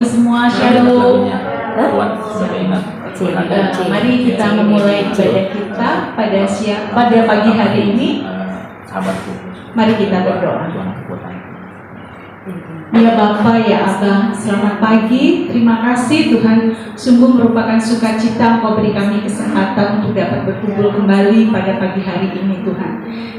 Semua shalom. Mari kita memulai ibadah kita pada pagi hari ini. Mari kita berdoa. Ya Bapa, ya Abang, selamat pagi. Terima kasih Tuhan, sungguh merupakan sukacita Engkau beri kami kesempatan untuk dapat berkumpul kembali pada pagi hari ini Tuhan.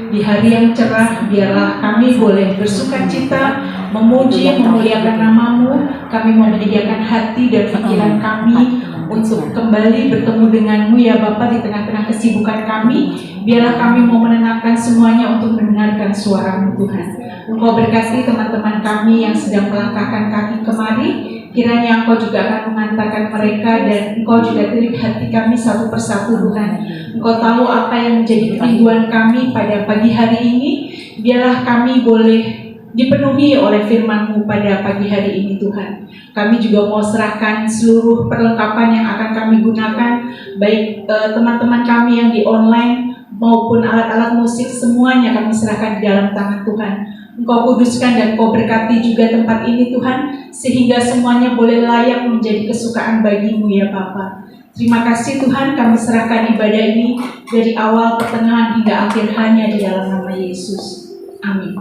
Di hari yang cerah, biarlah kami boleh bersukacita, memuji, memuliakan nama-Mu. Kami mau menyediakan hati dan pikiran kami untuk kembali bertemu dengan-Mu ya Bapa di tengah-tengah kesibukan kami. Biarlah kami mau menenangkan semuanya untuk mendengarkan suara-Mu Tuhan. Engkau berkati teman-teman kami yang sedang melangkahkan kaki kemari. Kiranya Engkau juga akan mengantarkan mereka dan Engkau juga telik hati kami satu persatu Tuhan. Engkau tahu apa yang menjadi kerinduan kami pada pagi hari ini. Biarlah kami boleh dipenuhi oleh firman-Mu pada pagi hari ini Tuhan. Kami juga mau serahkan seluruh perlengkapan yang akan kami gunakan, baik teman-teman kami yang di online maupun alat-alat musik, semuanya kami serahkan di dalam tangan Tuhan. Engkau kuduskan dan Engkau berkati juga tempat ini Tuhan, sehingga semuanya boleh layak menjadi kesukaan bagi-Mu ya Bapa. Terima kasih Tuhan, kami serahkan ibadah ini dari awal, pertengahan hingga akhir hanya di dalam nama Yesus. Amin.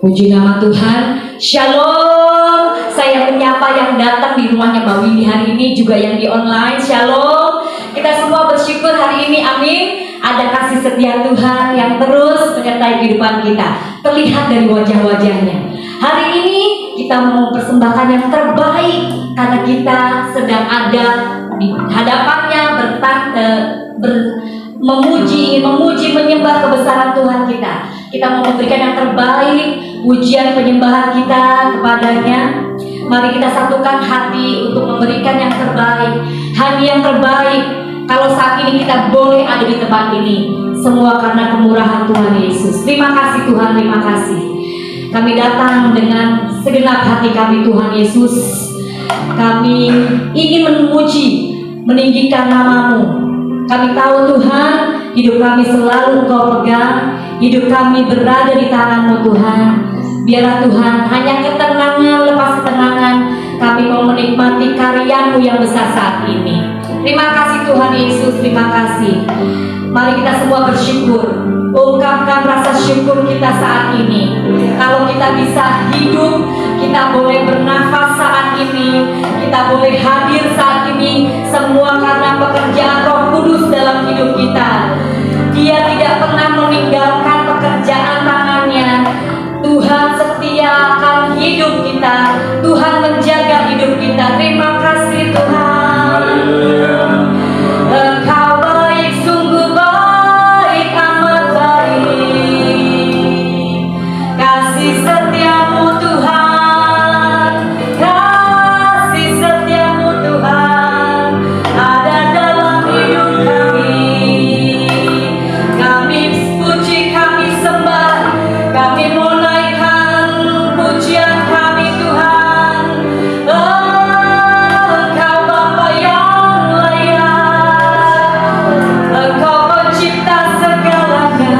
Puji nama Tuhan. Shalom. Saya menyapa yang datang di rumahnya Mbak Winnie hari ini, juga yang di online. Shalom. Kita semua bersyukur hari ini, amin. Ada kasih setia Tuhan yang terus menyertai kehidupan kita, terlihat dari wajah-wajahnya. Hari ini kita mau mempersembahkan yang terbaik karena kita sedang ada di hadapannya, ingin memuji, menyembah kebesaran Tuhan kita. Kita mau memberikan yang terbaik, pujian penyembahan kita kepadanya. Mari kita satukan hati untuk memberikan yang terbaik, hadiah yang terbaik. Kalau saat ini kita boleh ada di tempat ini, semua karena kemurahan Tuhan Yesus. Terima kasih Tuhan, terima kasih. Kami datang dengan segenap hati kami Tuhan Yesus. Kami ingin memuji, meninggikan nama-Mu. Kami tahu Tuhan, hidup kami selalu Engkau pegang, hidup kami berada di tangan-Mu Tuhan. Biarlah Tuhan, hanya ketenangan lepas ketenangan, kami mau menikmati karya-Mu yang besar saat ini. Terima kasih Tuhan Yesus, terima kasih. Mari kita semua bersyukur, ungkapkan rasa syukur kita saat ini. Kalau kita bisa hidup, kita boleh bernafas saat ini, kita boleh hadir saat ini, semua karena pekerjaan Roh Kudus dalam hidup kita. Dia tidak pernah meninggalkan pekerjaan tangannya. Tuhan setia akan hidup kita, Tuhan menjaga hidup kita. Terima kasih Tuhan. Engkau baik, sungguh baik, amat baik. Kasih setiamu Tuhan, kasih setiamu Tuhan ada dalam hidup kami. Kami puji, kami sembah, kami mau naikkan pujian kami Tuhan. Engkau Bapa yang layak, Engkau pencipta segalanya.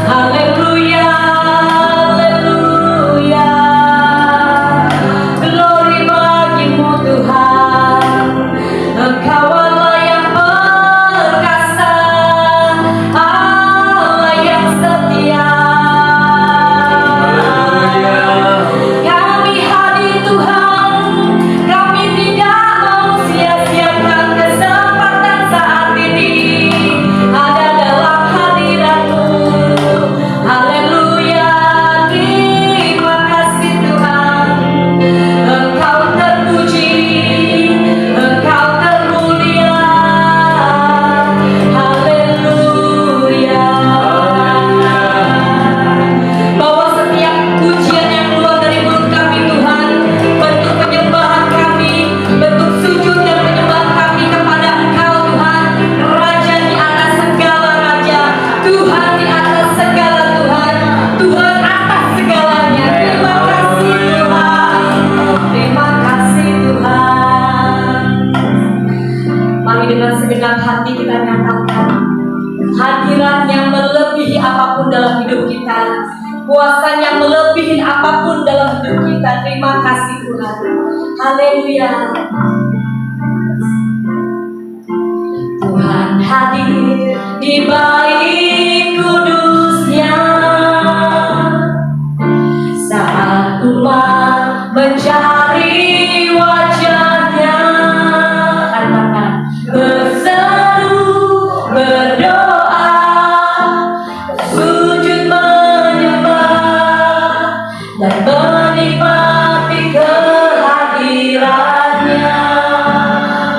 Haleluya, haleluya. Glory bagi-Mu Tuhan. Engkau Allah yang perkasa, Allah yang setia. Kami hadir Tuhan, kami tidak mau sia-siakan kesempatan saat ini ada dalam hadirat-Mu. Haleluya, terima kasih Tuhan. Engkau terpuji, Engkau termulia. Haleluya. Bahwa setiap pujian yang keluar dari mulut kami Tuhan, bentuk penyembahan kami, bentuk sujud dan penyembahan kami kepada Engkau Tuhan, Raja di atas segala raja, Tuhan di atas segala Tuhan, Tuhan atas segalanya. Terima kasih Tuhan, terima kasih Tuhan. Mari dengan segenap hati kita nyatakan hadirat yang melebihi apapun dalam hidup kita. kuasanya melebihi apapun dalam hidup kita. Terima kasih Tuhan. Haleluya. Tuhan hadir di bait kudusnya saat umat mencari wajahnya. Katakan berseru, berdoa, sujud menyembah dan menikmati kehadirannya.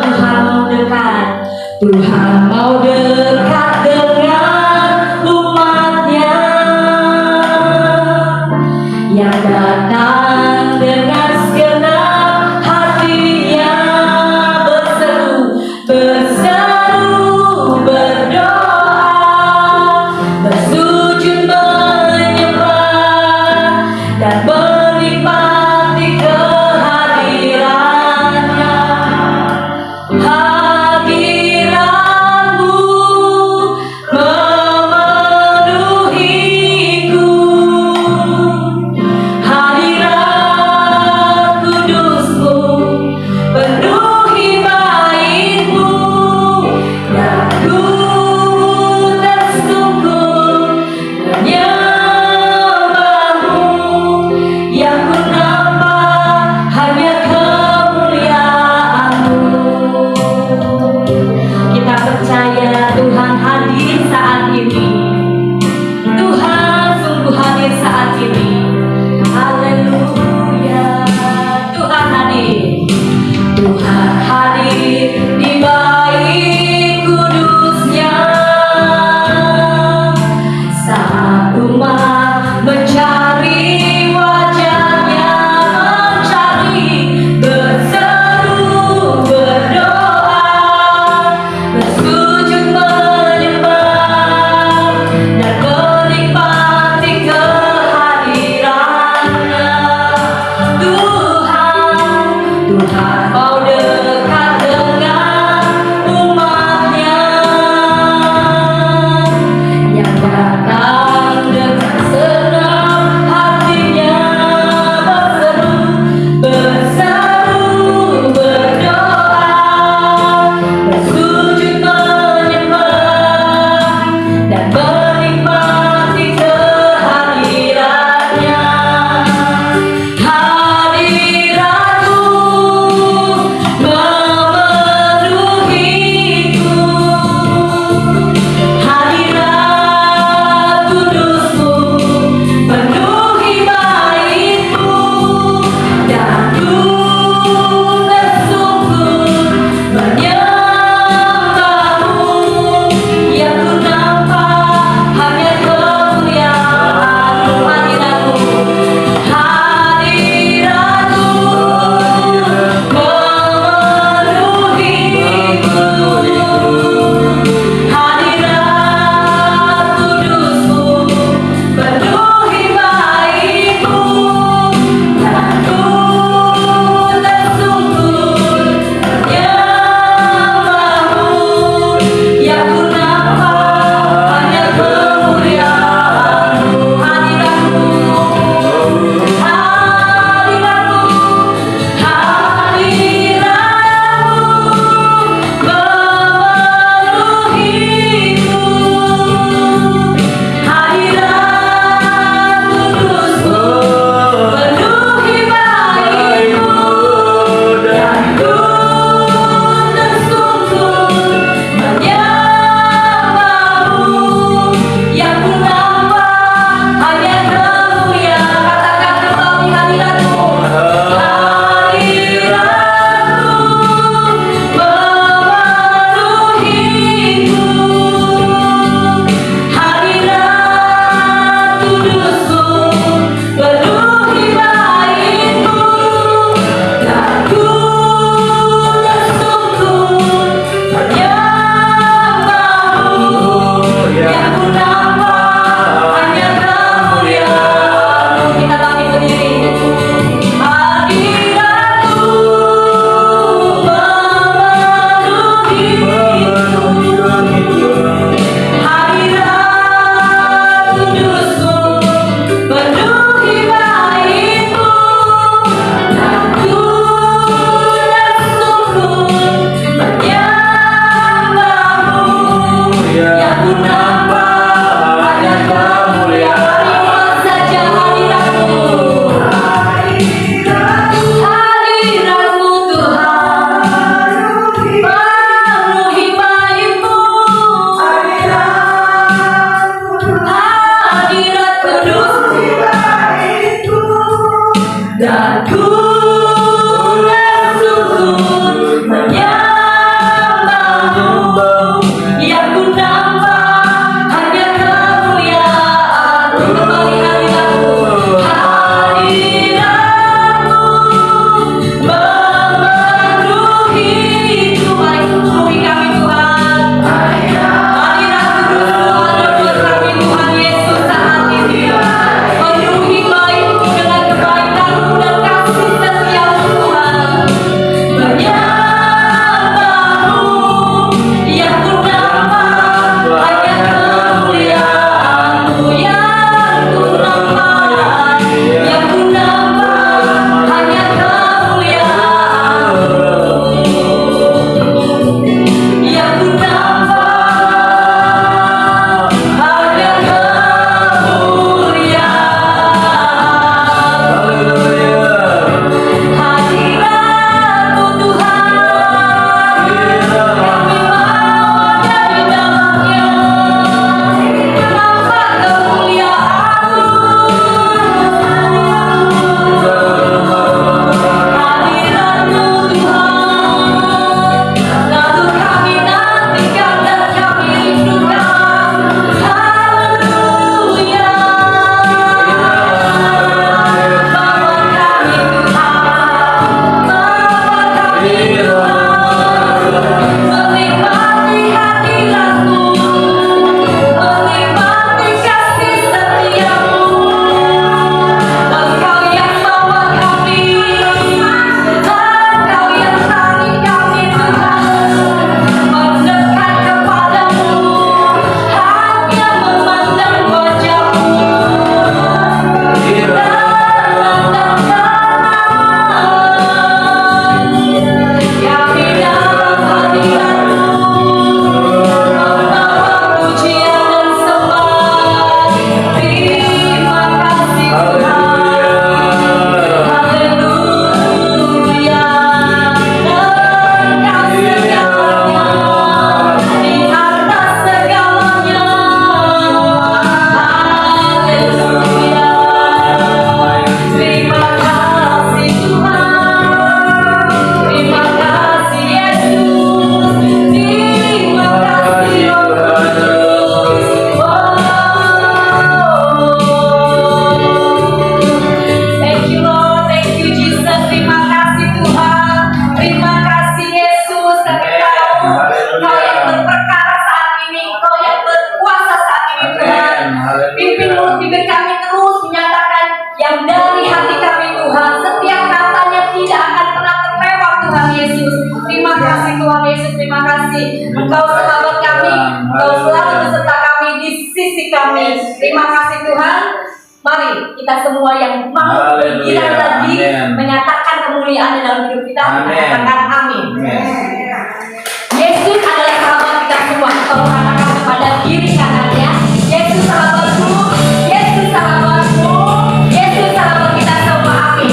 Tuhan mau dekat, Tuhan mau dekat dengan umatnya yang datang dengan segenap hatinya. Berseru, berseru, berdoa, bersujud menyembah dan menikmati kehadirannya. Hadiratmu memenuhiku, hadirat kudusmu penuhi baitmu, dan ku tersungkur menyembahmu. Yang ku nampak hanya kemuliaanmu. Kita percaya Tuhan hadir saat ini. Tuhan sungguh hadir saat ini. Haleluya. Tuhan hadir. Tuhan hadir di bait kudusnya saat umat mencari wajahnya, mencari, berseru, berdoa, bersujud menyembah dan menikmati kehadirannya. Kudus dan ku bersujud menyembahmu, yang ku nampak hanya kemuliaan-Mu. Kembali hadirat-Mu memenuhi hidup. Mari penuhi kami Tuhan. Hadirat kudus Tuhan memenuhi kami Tuhan Yesus saat ini. Penuhi baikku dengan kebaikan-Mu dan kasih setia-Mu Tuhan. Menyembahmu, yang ku nampak hanya kemuliaan-Mu, yang ku nampak hanya kemuliaan-Mu, yang ku nampak hanya kemuliaan-Mu. Hadirat-Mu Tuhan, kami mau ada di dalamnya. Nampak kemuliaan-Mu. Hadirat-Mu Tuhan, lalu kami nantikan dan kami rindukan. Haleluya. Bawa kami Tuhan, menikmati hadirat-Mu, menikmati kasih setia-Mu. Engkau yang bawa kami, Engkau yang tarik kami Tuhan, mendekat kepadamu, hanya memandang wajah-Mu. Kami dalam hadirat-Mu membawa pujian dan sembah. Terima kasih Tuhan. Haleluya. Engkau segalanya, di atas segalanya. Haleluya. Terima kasih Tuhan. Terima kasih Yesus. Terima kasih Roh Kudus. Thank you Lord, thank you Jesus. Terima kasih Tuhan. Terima kasih Yesus. Kami tahu Kau yang berperkara saat ini, Kau yang berkuasa saat ini Tuhan. Pimpin mulut bibir kami terus menyatakan yang dari hati kami Tuhan. Setiap katanya tidak akan pernah terlewat Tuhan Yesus. Terima kasih Tuhan Yesus. Terima kasih Engkau sahabat kami. Engkau selalu beserta kami di sisi kami. Terima kasih Tuhan. Mari kita semua yang mau Haleluya. bergirang lagi Amin. menyatakan kemuliaan dalam hidup kita. Kita Amin. katakan amin. Amin. Yesus adalah sahabat kita semua. Kalau katakan kepada kiri kanannya, Yesus sahabatku, Yesus sahabatku, Yesus sahabat kita semua. Amin.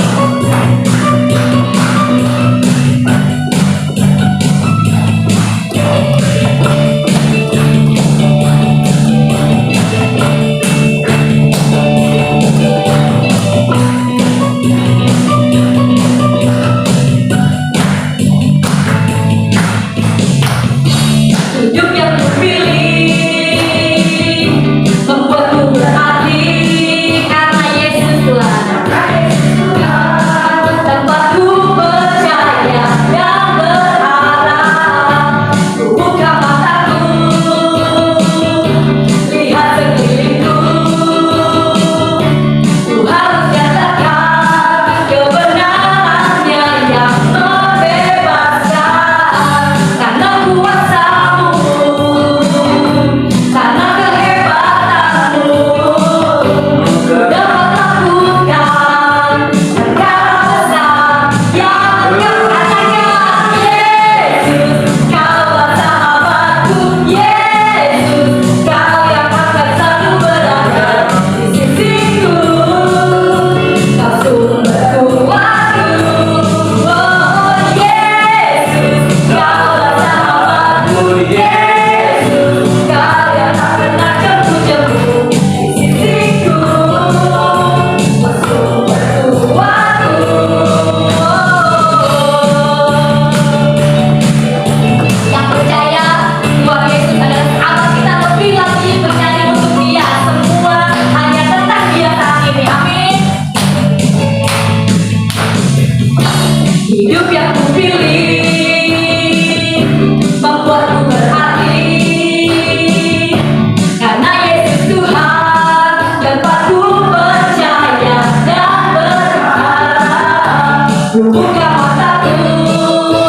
Buka mataku,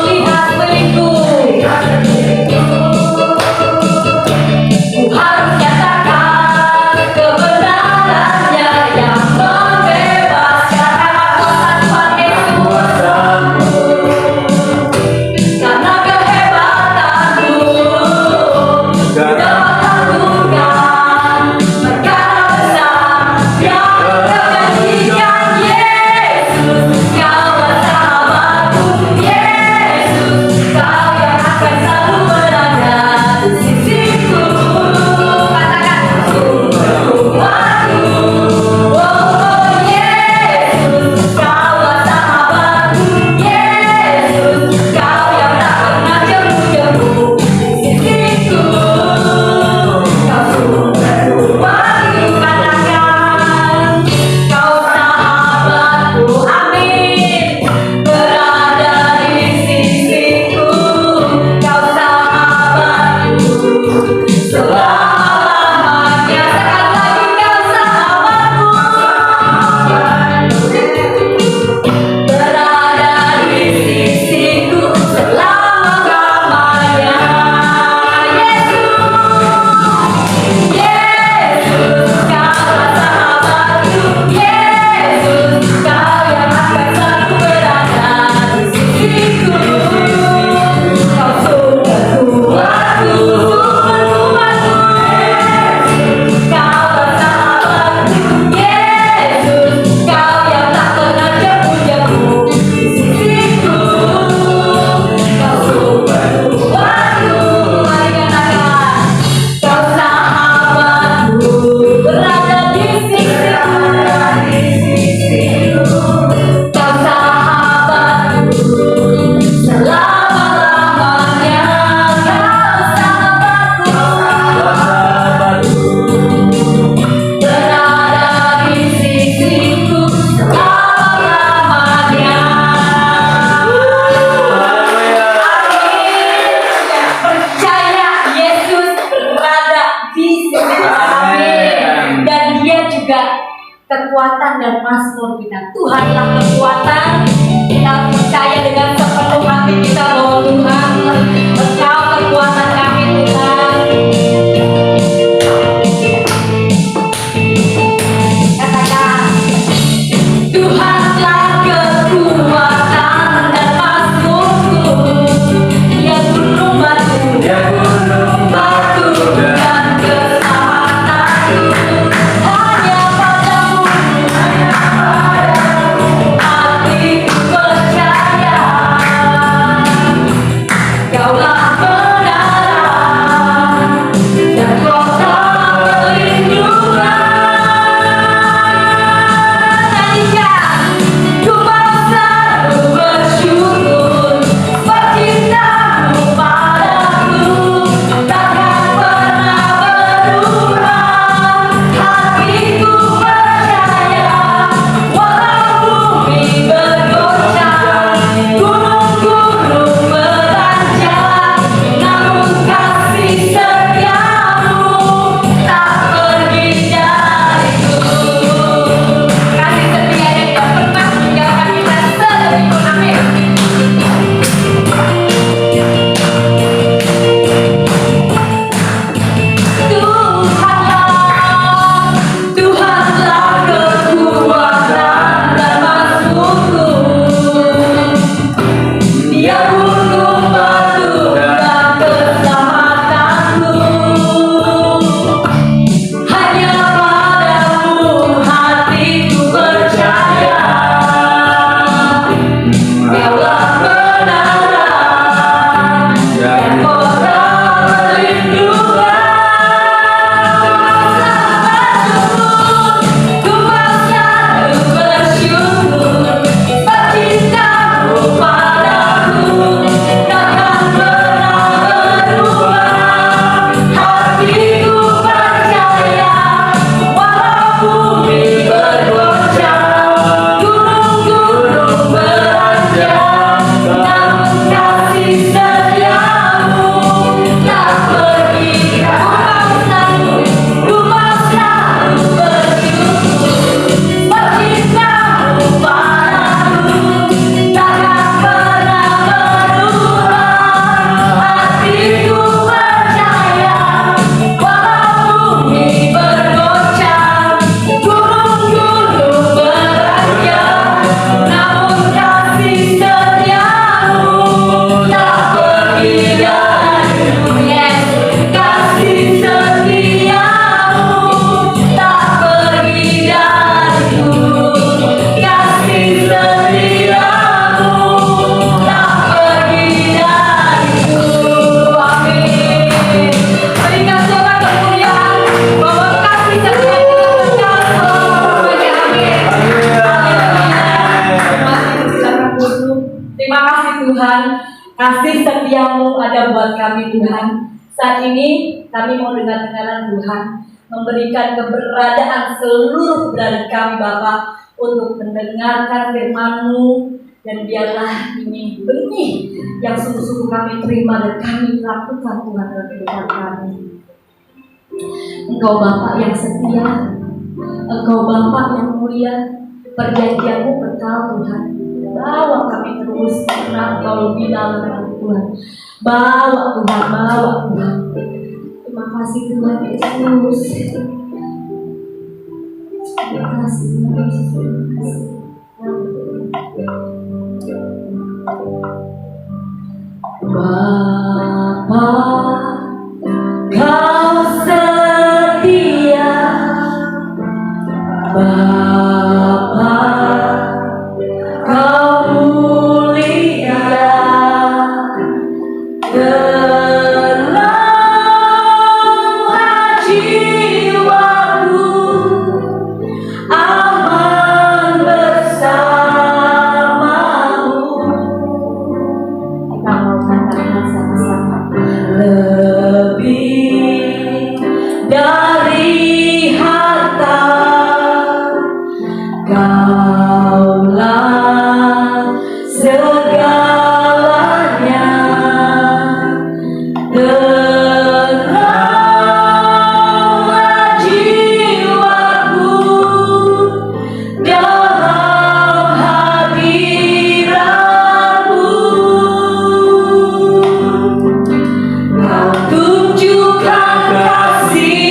lihat pelingku. Ku harus nyatakan kebenarannya yang membebaskan. Karena kehebatanmu dapat lakukan perkara besar yang terjadikan. Yesus, Kaulah sahabatku. Yesus, Kau yang akan selalu berada di sisiku. Katakan, sumberku. Oh, Yesus, Kaulah sahabatku. Yesus, Kau yang tak pernah jemu-jemu di sisiku. Kau sumberku. Katakan, Kau sahabatku. Amin. Berada di sisiku. Kau sahabatku selamanya. Sekali lagi, Kau sahabatku. Berada di sisiku selama-lamanya. Yesus, Kaulah sahabatku. Yesus, Kau yang akan selalu berada di sisiku. Kau sumberku, aku sumberku. Kaulah sahabatku. Yesus, Kau yang tak pernah jemu-jemu di sisiku. Kau sumberku, aku. Mari katakan, Kau sahabatku. Berada di sisiku. Kau sahabatku selama-lamanya. Kau sahabatku. Berada di sisiku selama-lamanya. Amin. Percaya Yesus berada di sisi kami. Dan Dia juga kekuatan dan mazmur kita. Tuhanlah kekuatan. Kita percaya dengan sepenuh hati kita bahwa Tuhan, Engkau kekuatan kami, Tuhan. Katakan, Tuhanlah kekuatan dan mazmurku. Dia gunung batu dan keselamatanku. Hanya padamu hatiku percaya. ada buat kami Tuhan. Saat ini kami mau dengar-dengaran Tuhan, memberikan keberadaan seluruh keberadaan kami Bapa untuk mendengarkan firman-Mu, dan biarlah ini benih yang sungguh-sungguh kami terima dan kami lakukan Tuhan dalam kehidupan kami. Engkau Bapa yang setia, Engkau Bapa yang mulia, perjanjian-Mu kekal Tuhan. Bawa kami terus karena Engkau lebih dalam lagi Tuhan. Bawa Tuhan, bawa Tuhan. Terima kasih Tuhan Yesus. Terima kasih Tuhan Yesus. Terima kasih. Bapa, Kau setia. Bapa, Kau mulia. Tenanglah jiwaku, aman bersamamu. Kita mau katakan sama-sama, lebih dari harta, Kaulah segalanya. Tenanglah jiwaku dalam hadirat-Mu. Kau tunjukkan kasih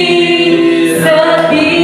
setiamu,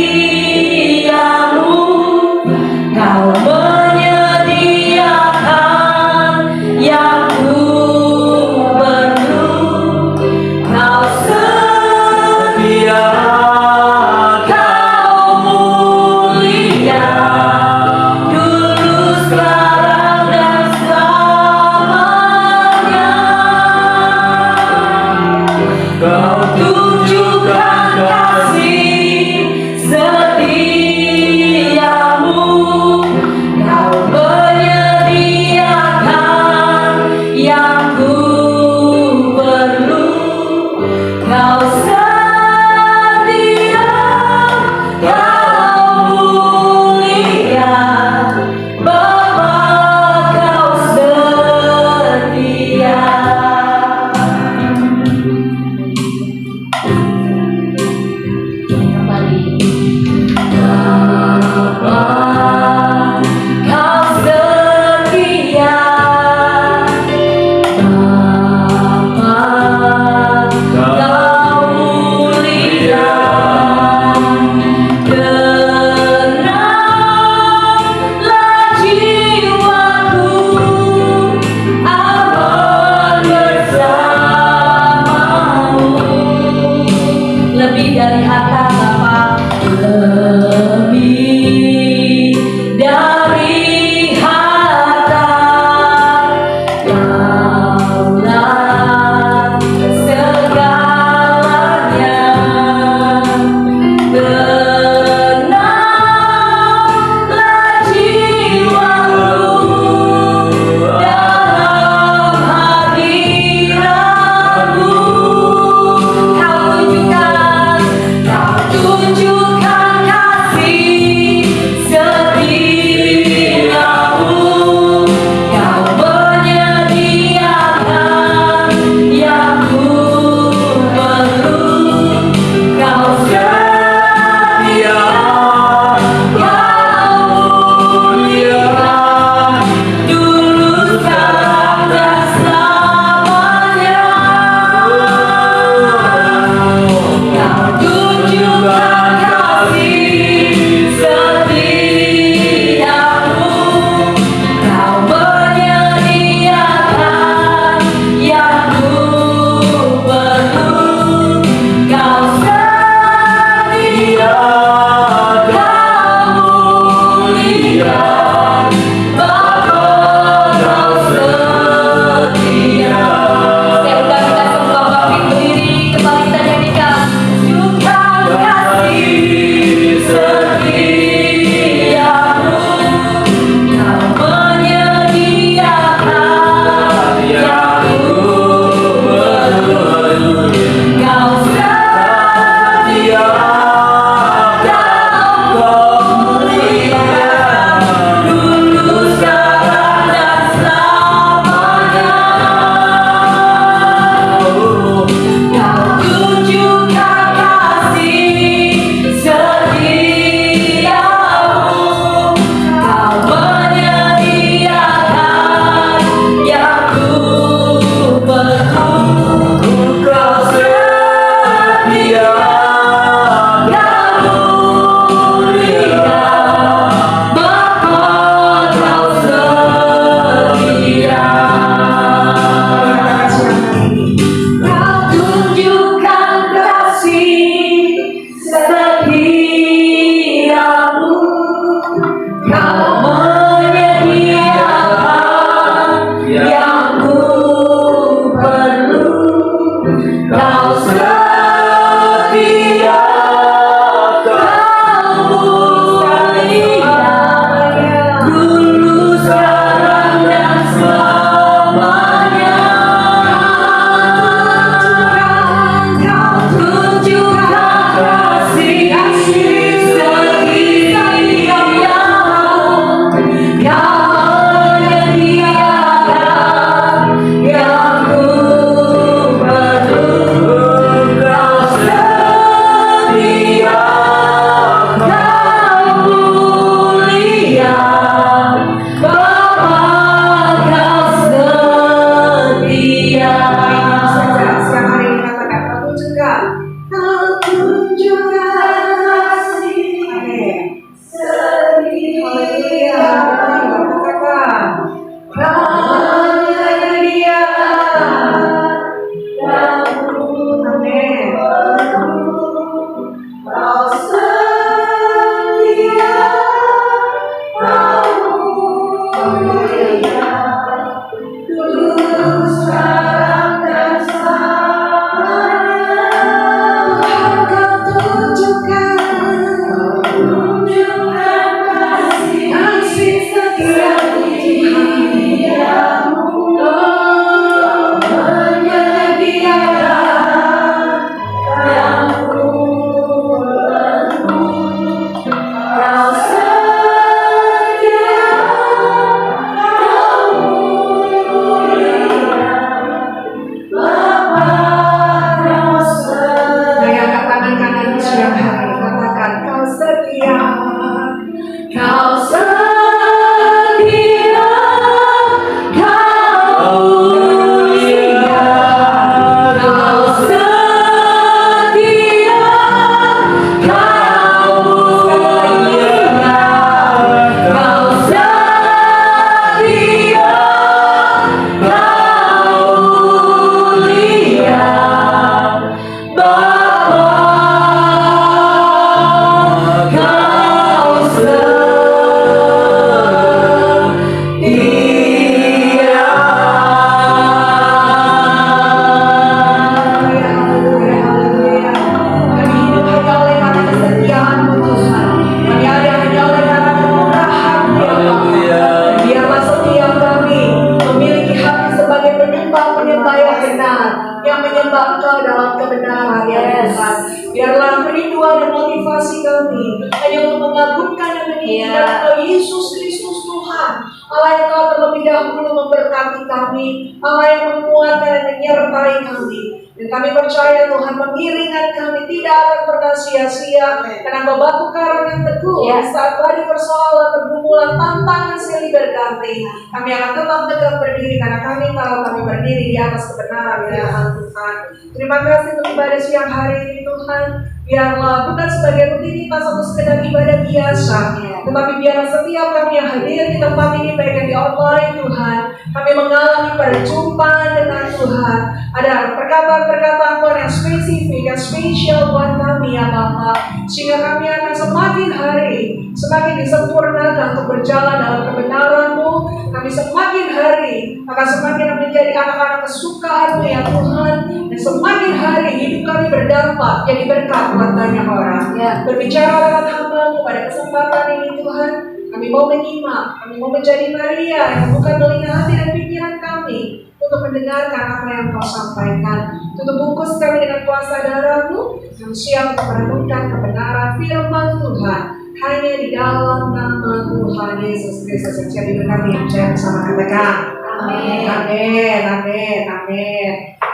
dalam nama Yesus Kristus Tuhan. Allah yang telah terlebih dahulu memberkati kami, Allah yang menguatkan dan menyertai kami. Dan kami percaya Tuhan pengiringan kami tidak akan pernah sia-sia, karena Engkau batu karang yang teguh. Saat badai persoalan, pergumulan, tantangan silih berganti, kami akan tetap tegak berdiri, karena kami tahu kami berdiri di atas kebenaran firman Tuhan. Terima kasih untuk ibadah siang hari ini Tuhan. Biarlah bukan sebagai rutinitas atau sekedar ibadah biasa, tetapi biarlah setiap kami yang hadir di tempat ini, baik yang di online Tuhan, kami mengalami perjumpaan dengan Tuhan. Ada perkataan-perkataan Tuhan yang spesifik, yang spesial buat kami ya Bapa, sehingga kami akan semakin hari semakin disempurnakan untuk berjalan dalam kebenaran-Mu. Kami semakin hari akan semakin menjadi anak-anak kesukaan-Mu ya Tuhan, dan semakin hari hidup kami berdampak jadi berkat buat banyak orang. Berbicara lewat hamba-Mu pada kesempatan ini Tuhan, kami mau menyimak, kami mau menjadi Maria yang membuka telinga hati dan pikiran kami untuk mendengarkan apa yang Kau sampaikan. Tutup bungkus kami dengan kuasa darah-Mu yang siap untuk merenungkan kebenaran firman Tuhan hanya di dalam nama Tuhan Yesus Kristus yang jadi kami yang percaya bersama katakan amin. Amin, amin, amin.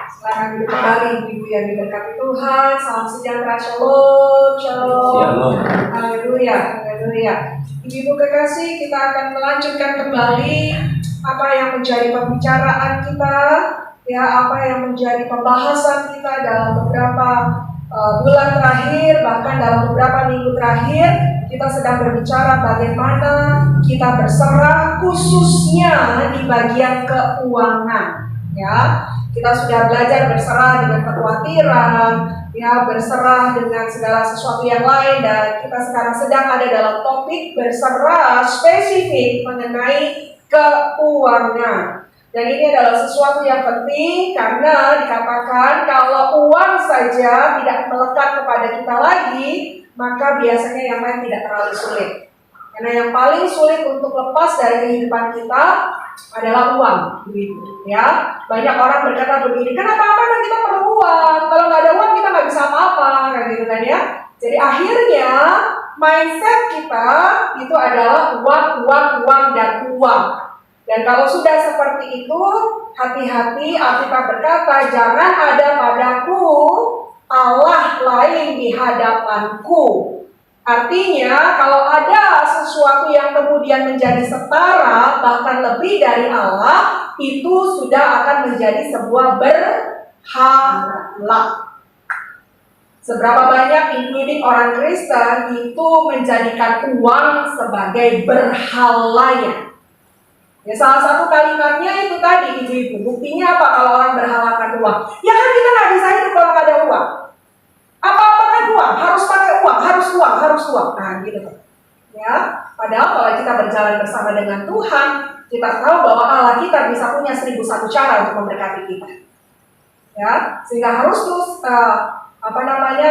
Silakan duduk kembali ibu yang diberkati Tuhan. Salam sejahtera, shalom, shalom. Haleluya, haleluya. Ibu kekasih, kita akan melanjutkan kembali apa yang menjadi pembicaraan kita, ya, apa yang menjadi pembahasan kita dalam beberapa bulan terakhir, bahkan dalam beberapa minggu terakhir. Kita sedang berbicara bagaimana kita berserah, khususnya di bagian keuangan, ya. Kita sudah belajar berserah dengan kekhawatiran, ya, berserah dengan segala sesuatu yang lain, dan kita sekarang sedang ada dalam topik berserah spesifik mengenai keuangan. Dan ini adalah sesuatu yang penting karena dikatakan kalau uang saja tidak melekat kepada kita lagi, maka biasanya yang lain tidak terlalu sulit. Karena yang paling sulit untuk lepas dari kehidupan kita adalah uang, ya. Banyak orang berkata begini, kenapa apa kan kita perlu uang? Kalau nggak ada uang kita nggak bisa apa-apa, kayak gitu kan ya. Jadi akhirnya mindset kita itu adalah uang, uang, uang dan uang. Dan kalau sudah seperti itu, hati-hati. Alkitab berkata, jangan ada padaku Allah lain di hadapanku. Artinya, kalau ada sesuatu yang kemudian menjadi setara, bahkan lebih dari Allah, itu sudah akan menjadi sebuah berhala. Seberapa banyak including orang Kristen itu menjadikan uang sebagai berhalanya. Ya, salah satu kalimatnya itu tadi ibu-ibu. Buktinya apa kalau orang berhalakan uang? Ya kan kita nggak bisa hidup kalau nggak ada uang. Apa-apa kan uang, harus pakai uang, harus uang, harus uang. Nah gitu kan. Ya, padahal kalau kita berjalan bersama dengan Tuhan, kita tahu bahwa Allah kita bisa punya 1001 cara untuk memberkati kita. Ya, sehingga harus terus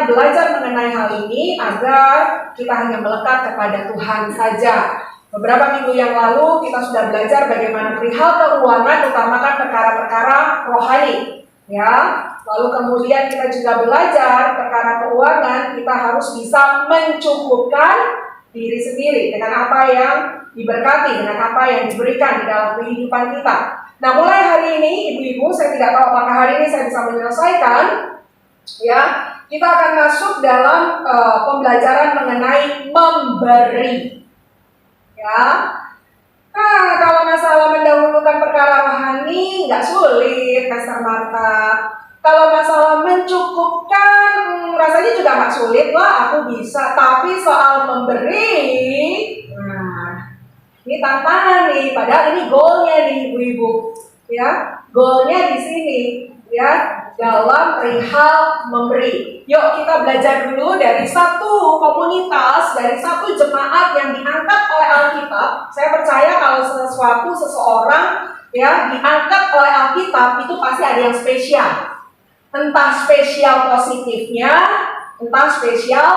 belajar mengenai hal ini agar kita hanya melekat kepada Tuhan saja. Beberapa minggu yang lalu kita sudah belajar bagaimana perihal keuangan, utamakan perkara-perkara rohani, ya. Lalu kemudian kita juga belajar perkara keuangan, kita harus bisa mencukupkan diri sendiri dengan apa yang diberkati, dengan apa yang diberikan di dalam kehidupan kita. Nah, mulai hari ini, ibu-ibu, saya tidak tahu apakah hari ini saya bisa menyelesaikan, ya. Kita akan masuk dalam pembelajaran mengenai memberi. Ya, nah, kalau masalah mendahulukan perkara rohani nggak sulit, Pastor Marta. Kalau masalah mencukupkan, rasanya juga nggak sulit lah, aku bisa. Tapi soal memberi, nah, ini tantangan nih. Padahal ini goalnya nih, ibu-ibu. Ya, goalnya di sini, ya, dalam perihal memberi. Yuk kita belajar dulu dari satu komunitas, dari satu jemaat yang diangkat oleh Alkitab. Saya percaya kalau seseorang ya diangkat oleh Alkitab itu pasti ada yang spesial. Entah spesial positifnya, entah spesial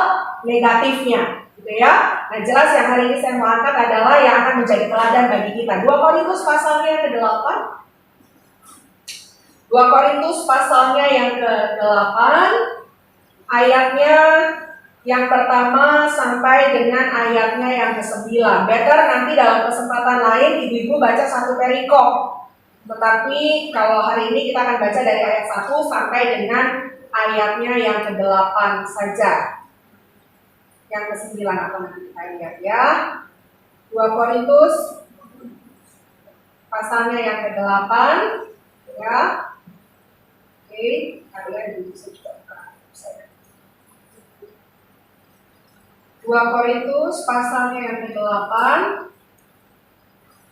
negatifnya, gitu ya. Nah, jelas yang hari ini saya mau angkat adalah yang akan menjadi teladan bagi kita. 2 Korintus pasalnya yang ke-8. 2 Korintus pasalnya yang ke-8, ayatnya yang pertama sampai dengan ayatnya yang ke-9. Better nanti dalam kesempatan lain ibu-ibu baca satu perikop. Tetapi kalau hari ini kita akan baca dari ayat 1 sampai dengan ayatnya yang ke-8 saja. Yang ke-9 akan nanti kita lihat ya. 2 Korintus pasalnya yang ke-8 ya. Oke, kalian bisa juga buka saya. 2 Korintus pasalnya yang ke-8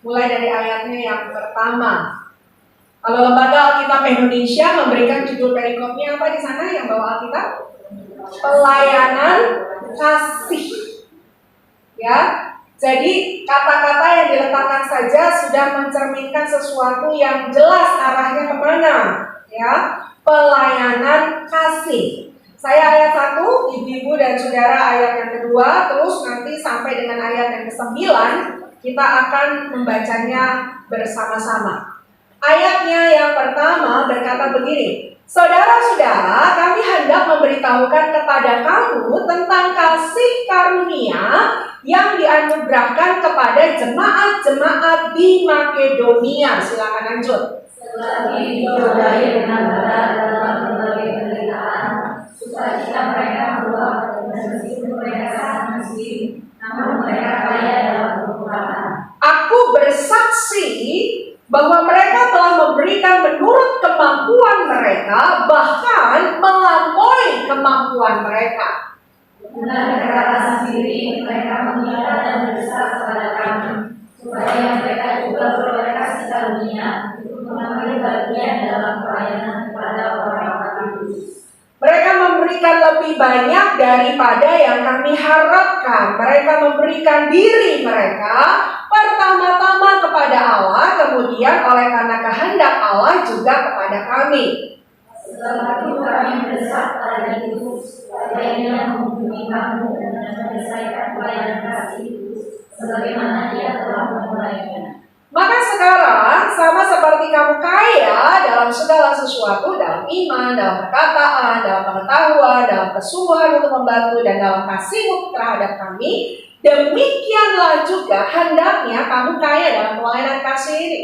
mulai dari ayatnya yang pertama. Kalau Lembaga Alkitab Indonesia memberikan judul perikopnya apa di sana yang bawa Alkitab? Pelayanan kasih. Ya. Jadi kata-kata yang diletakkan saja sudah mencerminkan sesuatu yang jelas arahnya kemana. Ya. Pelayanan kasih. Saya ayat 1, ibu-ibu dan saudara ayat yang kedua, terus nanti sampai dengan ayat yang ke-9 kita akan membacanya bersama-sama. Ayatnya yang pertama berkata begini, saudara-saudara, kami hendak memberitahukan kepada kamu tentang kasih karunia yang dianugerahkan kepada jemaat-jemaat di Makedonia. Silakan lanjut. Selagi digodai dengan berat dalam berbagai penderitaan, sukacita mereka meluap, dan meskipun mereka sangat miskin, namun mereka kaya dalam kekurangan. Aku bersaksi bahwa mereka telah memberikan menurut kemampuan mereka, bahkan melampaui kemampuan mereka. Dengan kekerasan sendiri, mereka meminta dan berdesak kepada kami, supaya mereka juga beroleh kasih karunia untuk mengambil bagian dalam pelayanan kepada orang-orang kudus. Mereka memberikan lebih banyak daripada yang kami harapkan. Mereka memberikan diri mereka pertama-tama kepada Allah, kemudian oleh karena kehendak Allah juga kepada kami. Setelah itu kami mendesak pada itu, supaya Dia menghubungi kamu dan menyelesaikan pelayanan kasih itu, sebagaimana Dia telah memulainya. Maka sekarang sama seperti kamu kaya dalam segala sesuatu, dalam iman, dalam perkataan, dalam pengetahuan, dalam kesungguhan untuk membantu, dan dalam kasihmu terhadap kami, demikianlah juga hendaknya kamu kaya dalam pelayanan kasih ini.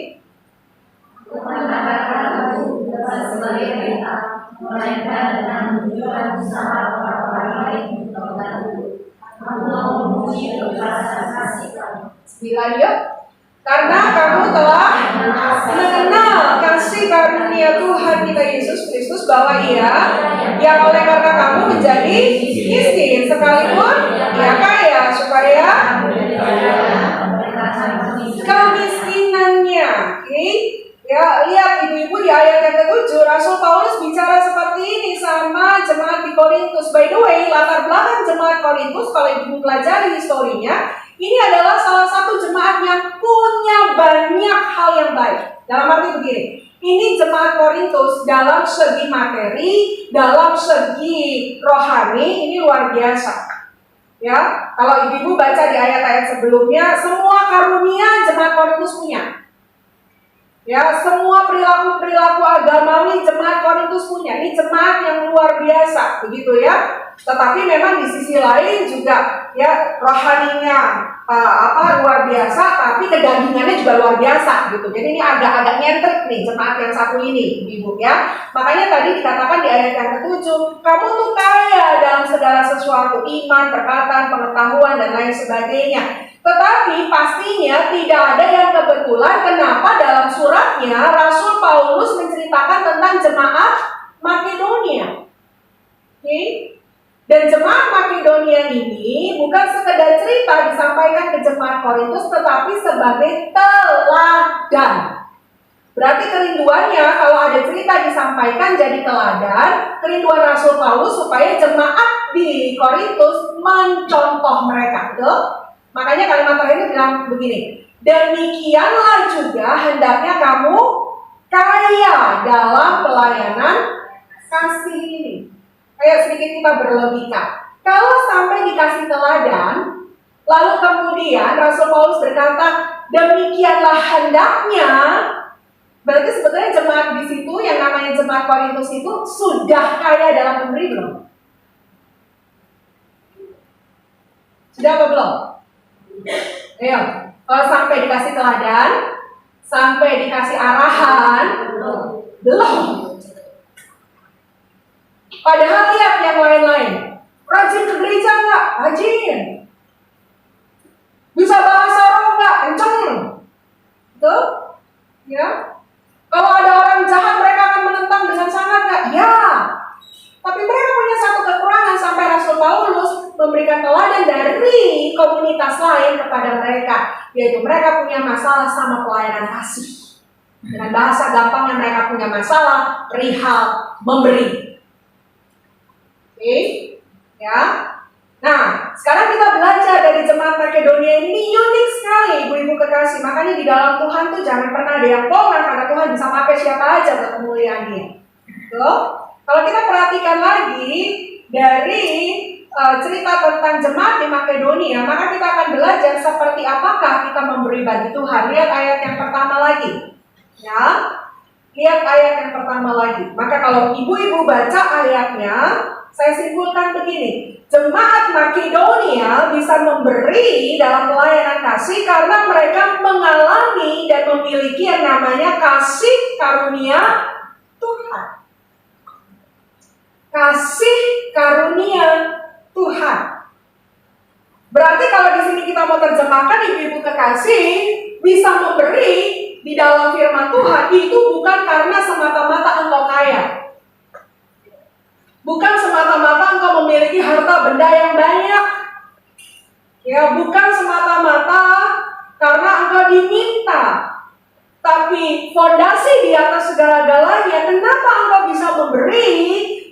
Bukan kata-kata itu bukan sebagai perintah, melainkan dengan menunjukkan usaha orang-orang lain untuk membantu. Aku mau memuji keikhlasan kasih kamu. Bila dia, karena kamu telah mengenal kasih karunia Tuhan kita Yesus Kristus, bahwa Ia yang oleh karena kamu menjadi miskin sekalipun Ia kaya, supaya kemiskinannya. Ya, lihat ibu-ibu di ayat yang ke-7, Rasul Paulus bicara seperti ini sama jemaat di Korintus. By the way, latar belakang jemaat Korintus, kalau ibu pelajari historinya, ini adalah salah satu jemaat yang punya banyak hal yang baik. Dalam arti begini, ini jemaat Korintus dalam segi materi, dalam segi rohani, ini luar biasa. Ya, kalau ibu baca di ayat-ayat sebelumnya, semua karunia jemaat Korintus punya. Ya, semua perilaku-perilaku agamawi jemaat Korintus punya. Ini jemaat yang luar biasa, begitu ya. Tetapi memang di sisi lain juga ya rohaninya luar biasa, tapi kedagingannya juga luar biasa gitu. Jadi ini agak-agak nyentrik nih jemaat yang satu ini, Ibu ya. Makanya tadi dikatakan di ayat yang ke-7, kamu tuh kaya dalam segala sesuatu, iman, perkataan, pengetahuan dan lain sebagainya. Tetapi pastinya tidak ada yang kebetulan kenapa dalam suratnya Rasul Paulus menceritakan tentang jemaat Makedonia. Oke? Dan jemaat Makedonia ini bukan sekedar cerita disampaikan ke jemaat Korintus, tetapi sebagai teladan. Berarti kerinduannya kalau ada cerita disampaikan jadi teladan, kerinduan Rasul Paulus supaya jemaat di Korintus mencontoh mereka. Betul? Makanya kalimat terakhir bilang begini, demikianlah juga hendaknya kamu kaya dalam pelayanan kasih ini. Kayak sedikit kita berlogika. Kalau sampai dikasih teladan, lalu kemudian Rasul Paulus berkata, demikianlah hendaknya, berarti sebetulnya jemaat di situ yang namanya jemaat Korintus itu sudah kaya dalam memberi belum? Sudah apa belum? Ayo, kalau sampai dikasih teladan, sampai dikasih arahan, belum. Padahal lihat yang lain-lain. Rajin ke gereja nggak? Rajin. Bisa bahasa roh nggak? Kenceng. Betul? Ya. Kalau ada orang jahat, mereka akan menentang dengan sangat nggak? Ya. Tapi mereka punya satu kekurangan sampai Rasul Paulus memberikan teladan dari komunitas lain kepada mereka, yaitu mereka punya masalah sama pelayanan kasih. Dengan bahasa gampangnya mereka punya masalah perihal memberi. Oke, ya. Nah, sekarang kita belajar dari jemaat Makedonia ini unik sekali, ibu-ibu kekasih. Makanya di dalam Tuhan tuh jangan pernah ada yang bohong, karena Tuhan bisa pakai siapa aja untuk kemuliaan Dia. Tuh. Kalau kita perhatikan lagi dari cerita tentang jemaat di Makedonia, maka kita akan belajar seperti apakah kita memberi bagi Tuhan. Lihat ayat yang pertama lagi. Ya, lihat ayat yang pertama lagi. Maka kalau ibu-ibu baca ayatnya, saya simpulkan begini. Jemaat Makedonia bisa memberi dalam pelayanan kasih karena mereka mengalami dan memiliki yang namanya kasih karunia Tuhan. Kasih karunia Tuhan. Berarti kalau di sini kita mau terjemahkan, ibu-ibu kekasih, bisa memberi di dalam firman Tuhan itu bukan karena semata-mata engkau kaya. Bukan semata-mata engkau memiliki harta benda yang banyak. Ya, bukan semata-mata karena engkau diminta. Tapi fondasi di atas segala-galanya, kenapa engkau bisa memberi?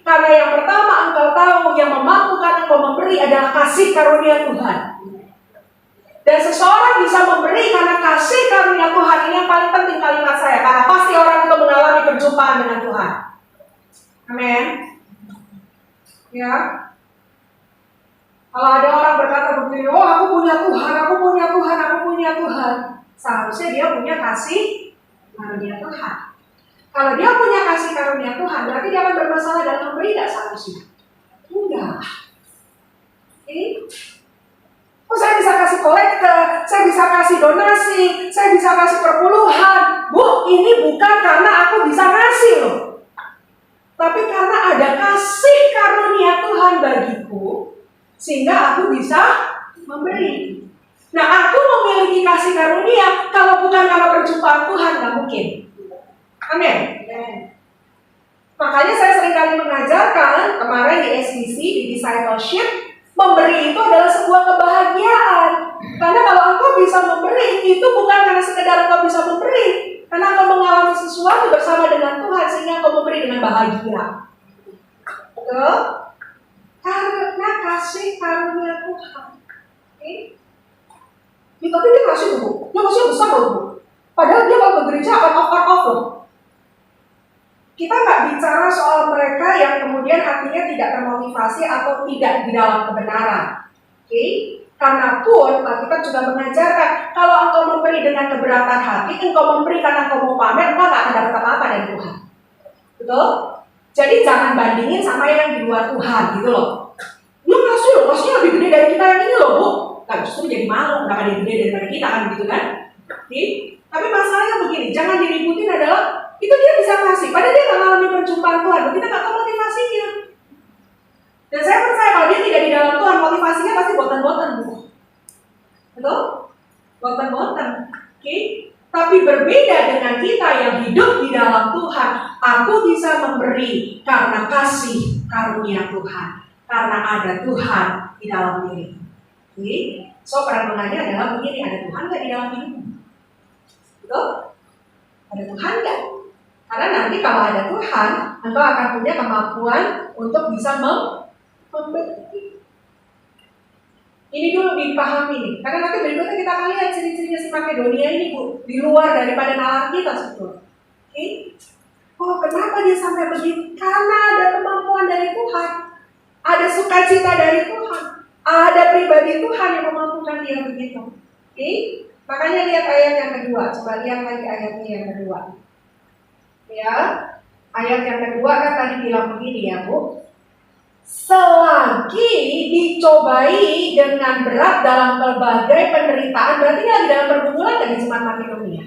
Karena yang pertama engkau tahu yang memampukan engkau memberi adalah kasih karunia Tuhan. Dan seseorang bisa memberi karena kasih karunia Tuhan. Ini yang paling penting kalimat saya, karena pasti orang itu mengalami perjumpaan dengan Tuhan. Amin. Ya. Kalau ada orang berkata begini, oh aku punya Tuhan, aku punya Tuhan, aku punya Tuhan. Seharusnya dia punya kasih karunia Tuhan. Kalau dia punya kasih karunia Tuhan, berarti dia akan bermasalah dalam memberi, tidak seharusnya? Enggak. Oh, saya bisa kasih kolektor, saya bisa kasih donasi, saya bisa kasih perpuluhan. Bu, ini bukan karena aku bisa ngasih loh. Tapi karena ada kasih karunia Tuhan bagiku, sehingga aku bisa memberi. Nah, aku memiliki kasih karunia, kalau bukan karena perjumpaan Tuhan, nggak mungkin. Amin. Makanya saya seringkali mengajarkan kemarin di SBC, di discipleship, memberi itu adalah sebuah kebahagiaan. Karena kalau engkau bisa memberi, itu bukan karena sekedar engkau bisa memberi, karena engkau mengalami sesuatu bersama dengan Tuhan sehingga engkau memberi dengan bahagia. Betul? Karena kasih karunia Tuhan. Tapi dia kasih Bu, dia kasih besar loh Bu. Padahal dia kalau begereja on-off loh. Kita nggak bicara soal mereka yang kemudian hatinya tidak termotivasi atau tidak di dalam kebenaran. Oke? Karena pun kita juga mengajarkan kalau engkau memberi dengan keberatan hati, engkau memberi karena engkau mau pamer, engkau nggak akan dapat apa-apa dari Tuhan. Betul? Jadi jangan bandingin sama yang di luar Tuhan gitu loh. Lu ngasih loh, maksudnya lebih gede dari kita yang ini loh Bu. Nah, justru jadi malu, kenapa dia gede daripada kita kan gitu kan? Oke? Tapi masalahnya begini, jangan diributin adalah itu dia bisa kasih, padahal dia nggak mengalami perjumpaan Tuhan, kita nggak tahu motivasinya. Dan saya percaya kalau dia tidak di dalam Tuhan, motivasinya pasti boten-boten, betul? Boten-boten, oke? Tapi berbeda dengan kita yang hidup di dalam Tuhan, aku bisa memberi karena kasih karunia Tuhan, karena ada Tuhan di dalam diri. Oke? So perenungannya adalah begini, ada Tuhan nggak di dalam hidupmu? Betul? Ada Tuhan nggak? Karena nanti kalau ada Tuhan, engkau akan punya kemampuan untuk bisa memberi. Ini dulu dipahami nih, karena nanti berikutnya kita akan lihat ciri-cirinya si Makedonia ini Bu, di luar daripada nalar kita sebetulnya. Oke? Oh, kenapa dia sampai begitu? Karena ada kemampuan dari Tuhan, ada sukacita dari Tuhan, ada pribadi Tuhan yang memampukan dia begitu. Oke? Makanya lihat ayat yang kedua, coba lihat lagi ayatnya yang kedua. Ya, ayat yang kedua kan tadi bilang begini ya Bu. selagi dicobai dengan berat dalam berbagai penderitaan, berarti ini lagi dalam pergumulan dari jemaat Makedonia.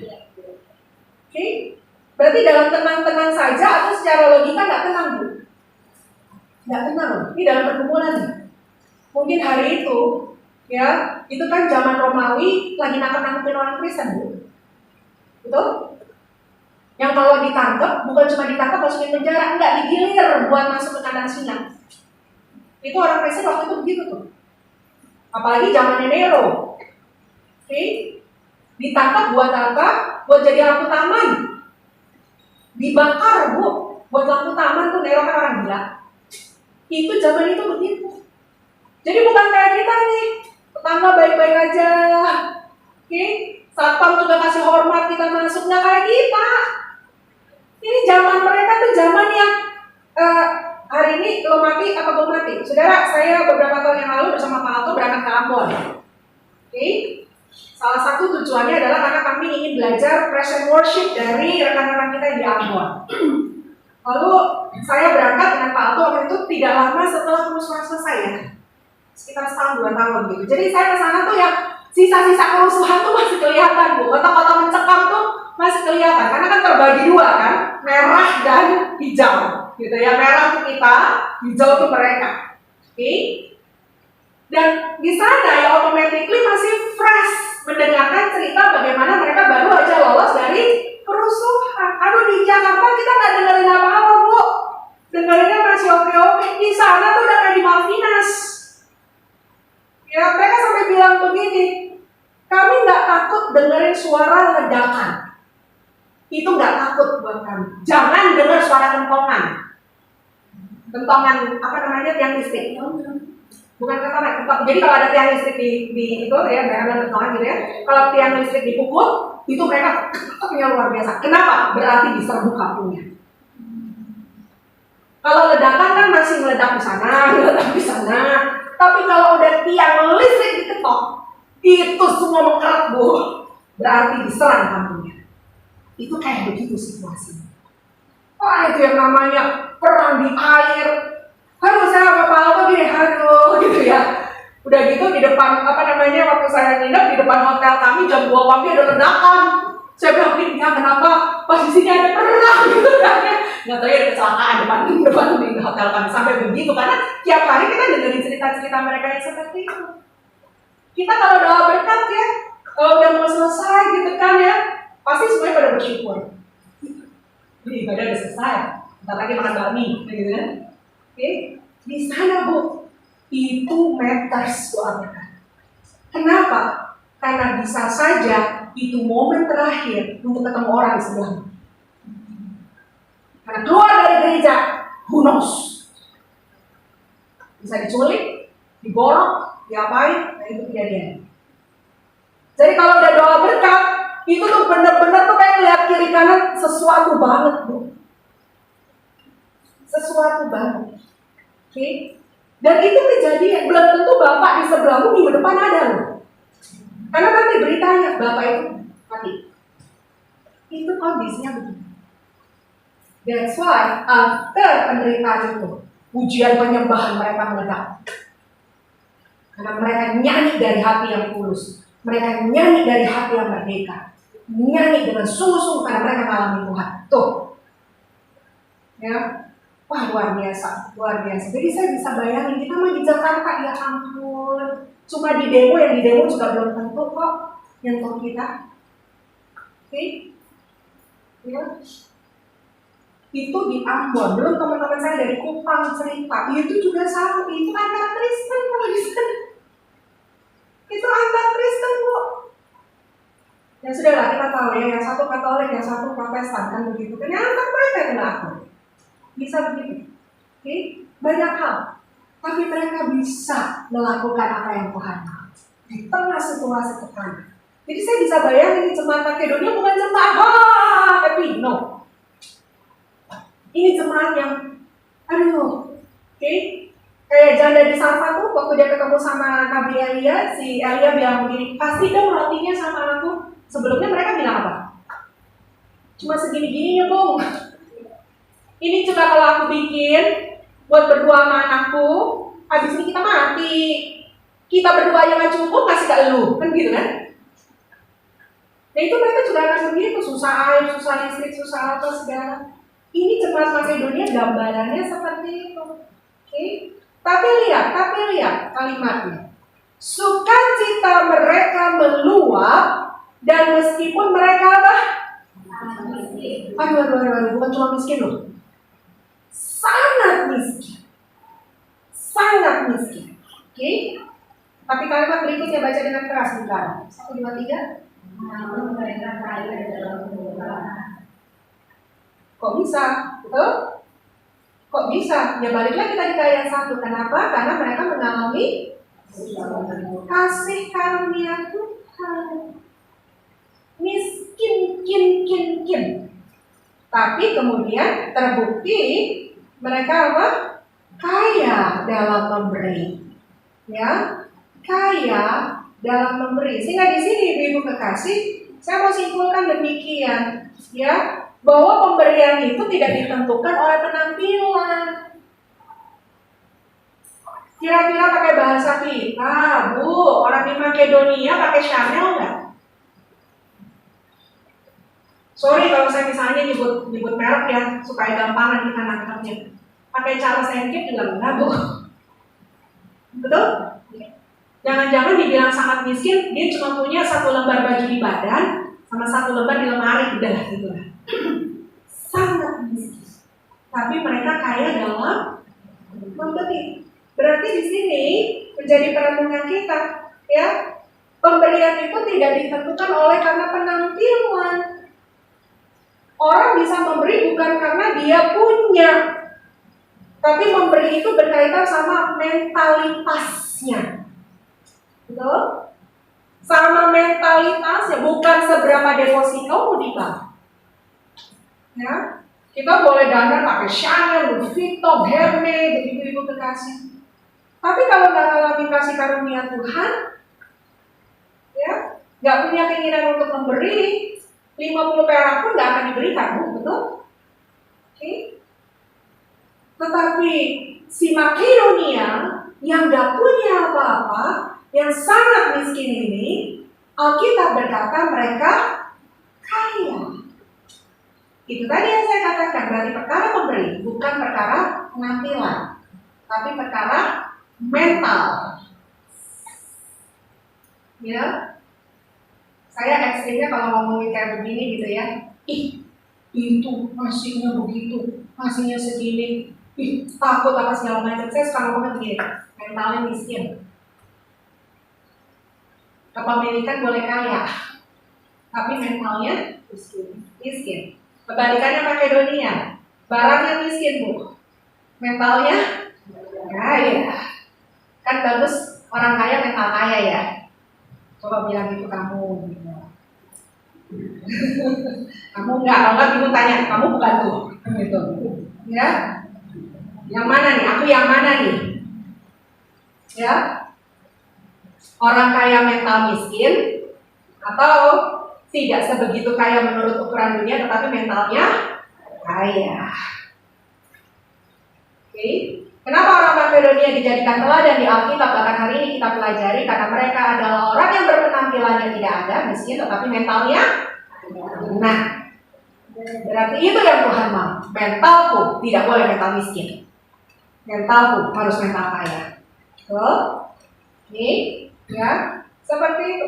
Oke? Berarti dalam tenang-tenang saja atau secara logika nggak tenang, Bu? Nggak tenang, ini dalam pergumulan nih. Mungkin hari itu, ya, itu kan zaman Romawi lagi nangkep-nangkepin orang Kristen, Bu. Betul? Yang kalau ditangkap, bukan cuma ditangkap masukin penjara, enggak, digilir buat masuk ke kandang singa. Itu orang Kristen waktu itu begitu tuh. Apalagi zamannya Nero. Oke? Ditangkap buat apa? Buat jadi lampu taman. Dibakar, Bu. Buat lampu taman tuh Nero kan orang gila. Itu zaman itu begitu. Jadi bukan kayak kita nih, tetangga baik-baik aja. Oke? Satpam juga kasih hormat kita masuk, nggak kayak kita. Ini zaman mereka tuh zaman yang hari ini lo mati apa gue mati. Saudara, saya beberapa tahun yang lalu bersama Pak Alto berangkat ke Ambon. Oke? Salah satu tujuannya adalah karena kami ingin belajar praise and worship dari rekan-rekan kita yang di Ambon. Lalu saya berangkat dengan Pak Alto waktu itu tidak lama setelah kerusuhan selesai ya, sekitar setahun 2 tahun gitu. Jadi saya ke sana tuh yang sisa-sisa kerusuhan tuh masih kelihatan, Bu. Kota-kota mencekam tuh masih kelihatan karena kan terbagi 2 kan, merah dan hijau, gitu ya. Merah untuk kita, hijau untuk mereka. Oke? Dan di sana ya automatically masih fresh mendengarkan cerita bagaimana mereka baru aja lolos dari kerusuhan. Aduh, di Jakarta kita nggak dengerin apa-apa, Bu. Dengerinnya masih oke-oke. Di sana tuh udah kayak di Malvinas. Ya, mereka sampai bilang begini, kami nggak takut dengerin suara ledakan. Itu nggak takut buat kami. Jangan dengar suara kentongan. Kentongan apa namanya, tiang listrik. Bukan kentongan. Jadi kalau ada tiang listrik di itu ya, mereka bilang kentongan gitu ya. Kalau tiang listrik dipukul, itu mereka ketuknya luar biasa. Kenapa? Berarti diserbu kampungnya. Kalau ledakan kan masih meledak di sana, meledak di sana. Tapi kalau udah tiang listrik diketok, itu semua mengkerak, Bu. Berarti diserang kampungnya. Itu kayak begitu situasinya. Wah, itu yang namanya perang di air. Aduh, saya sama Pak Alto gini, aduh, gitu ya. Udah gitu di depan, apa namanya, waktu saya nginep di depan hotel kami, jam 2 pagi ada ledakan. Saya bilang, ya kenapa posisinya ada perang gitu kan ya. Nggak tahu ya, ada kecelakaan depan di hotel kami. Sampai begitu, karena tiap hari kita dengerin cerita-cerita mereka yang seperti itu. Kita kalau doa berkat ya, kalau udah mau selesai gitu kan ya, pasti semuanya pada bersyukur. Ini ibadah udah selesai, ntar lagi makan bakmi, gitu kan. Oke, di sana, Bu, itu matters doa berkat. Kenapa? Karena bisa saja itu momen terakhir untuk ketemu orang di sebelahmu. Karena keluar dari gereja, who knows? Bisa diculik, diborok, diapain, nah itu kejadian. Jadi kalau udah doa berkat, itu tuh benar-benar tuh kayak lihat kiri kanan sesuatu banget, Bu. Sesuatu banget. Oke? Dan itu kejadian, belum tentu Bapak di sebelahmu minggu depan ada loh. Karena nanti beritanya, Bapak itu mati. Itu kondisinya begitu. That's why after penderitaan itu, pujian penyembahan mereka meledak. Karena mereka nyanyi dari hati yang tulus. Mereka nyanyi dari hati yang merdeka. Nyanyi dengan sungguh-sungguh karena mereka mengalami Tuhan. Tuh. Ya. Wah, luar biasa, luar biasa. Jadi saya bisa bayangin, kita mah di Jakarta, ya ampun. Cuma di demo, yang di demo juga belum tentu kok nyentuh kita. Oke? Ya. Itu di Ambon, belum teman-teman saya dari Kupang cerita. Itu juga sama, itu antar Kristen kalau di sana. Itu antar Kristen, Bu. Ya sudahlah, kita tahu ya, yang satu Katolik, yang satu Protestan, kan begitu. Dan yang antar mereka adalah aku. Bisa begitu. Oke? Banyak hal. Tapi mereka bisa melakukan apa yang Tuhan mau. Di tengah situasi tekanan. Jadi saya bisa bayangin jemaat Makedonia bukan jemaat happy, no. Ini jemaat yang, aduh, oke? Kayak janda di Sarfa tuh, waktu dia ketemu sama Nabi Elia, si Elia bilang begini, pasti dong rotinya sama anakku. Sebelumnya mereka bilang apa? Cuma segini-gininya, Bung. Ini juga kalau aku bikin, buat berdua sama anakku, habis ini kita mati. Kita berdua yang gak cukup, kasih ke lu, kan gitu kan? Nah itu mereka juga akan begitu, susah air, susah listrik, susah apa segala. Ini jemaat Makedonia gambarannya seperti itu. Oke? Tapi lihat kalimatnya. Sukacita mereka meluap, dan meskipun mereka apa? Aduh, bukan cuma miskin loh. Sangat miskin. Oke? Tapi kalimat berikutnya baca dengan keras sebentar. 1, 2, 3. Namun mereka kaya dalam kegembiraan. Kok bisa? Betul? Kok bisa? Ya balik lagi tadi ke ayat 1. Kenapa? Karena mereka mengalami kasih karunia Tuhan. Miskin, kin. Tapi kemudian terbukti mereka apa? Kaya dalam memberi. Ya, kaya dalam memberi. Sehingga di sini Ibu kekasih, saya mau simpulkan demikian, ya, bahwa pemberian itu tidak ditentukan oleh penampilan. Kira-kira pakai bahasa kita, Bu, orang di Makedonia pakai Chanel nggak? Sorry kalau saya misalnya nyebut merek ya, supaya gampangan kita nangkapnya. Pakai Charles & Keith juga enggak, Bu. Betul? Jangan-jangan dibilang sangat miskin, dia cuma punya 1 lembar baju di badan sama 1 lembar di lemari, udah gitu lah. Sangat miskin. Tapi mereka kaya dalam memberi. Berarti di sini menjadi perenungan kita, ya. Pemberian itu tidak ditentukan oleh karena penampilan. Orang bisa memberi bukan karena dia punya, tapi memberi itu berkaitan sama mentalitasnya. Betul? Sama mentalitasnya, bukan seberapa deposito mau dipakai. Ya, kita boleh dandan pakai Chanel, Louis Vuitton, Hermes, begitu Ibu kekasih. Tapi kalau nggak ngalamin kasih karunia Tuhan, ya, nggak punya keinginan untuk memberi, 50 perak pun nggak akan diberikan, Bu, betul? Oke. Tetapi si Makedonia yang nggak punya apa-apa, yang sangat miskin ini, Alkitab berkata mereka kaya. Itu tadi yang saya katakan, berarti perkara pemberi bukan perkara penampilan, tapi perkara mental. Ya, saya ekstrimnya kalau ngomongin kayak begini gitu ya. Itu ngasihnya begitu, ngasihnya segini, takut apa segala macam. Saya suka ngomongin begini, mentalnya miskin. Kepemilikan boleh kaya, tapi mentalnya miskin. Kebalikannya Makedonia, barangnya miskin, Bu, mentalnya kaya. Kan bagus orang kaya mental kaya ya. Coba bilang itu kamu. Kamu enggak, kalau enggak bingung tanya, kamu bukan tuh, gitu. Ya, yang mana nih? Aku yang mana nih? Ya, orang kaya mental miskin atau tidak sebegitu kaya menurut ukuran dunia, tetapi mentalnya kaya. Oke. Kenapa orang Makedonia dijadikan teladan di Alkitab? Bahkan hari ini kita pelajari karena mereka adalah orang yang berpenampilannya tidak ada, miskin, tetapi mentalnya. Nah, berarti itu yang Tuhan mau. Mentalku tidak boleh mental miskin. Mentalku harus mental kaya. Oke, ya, seperti itu.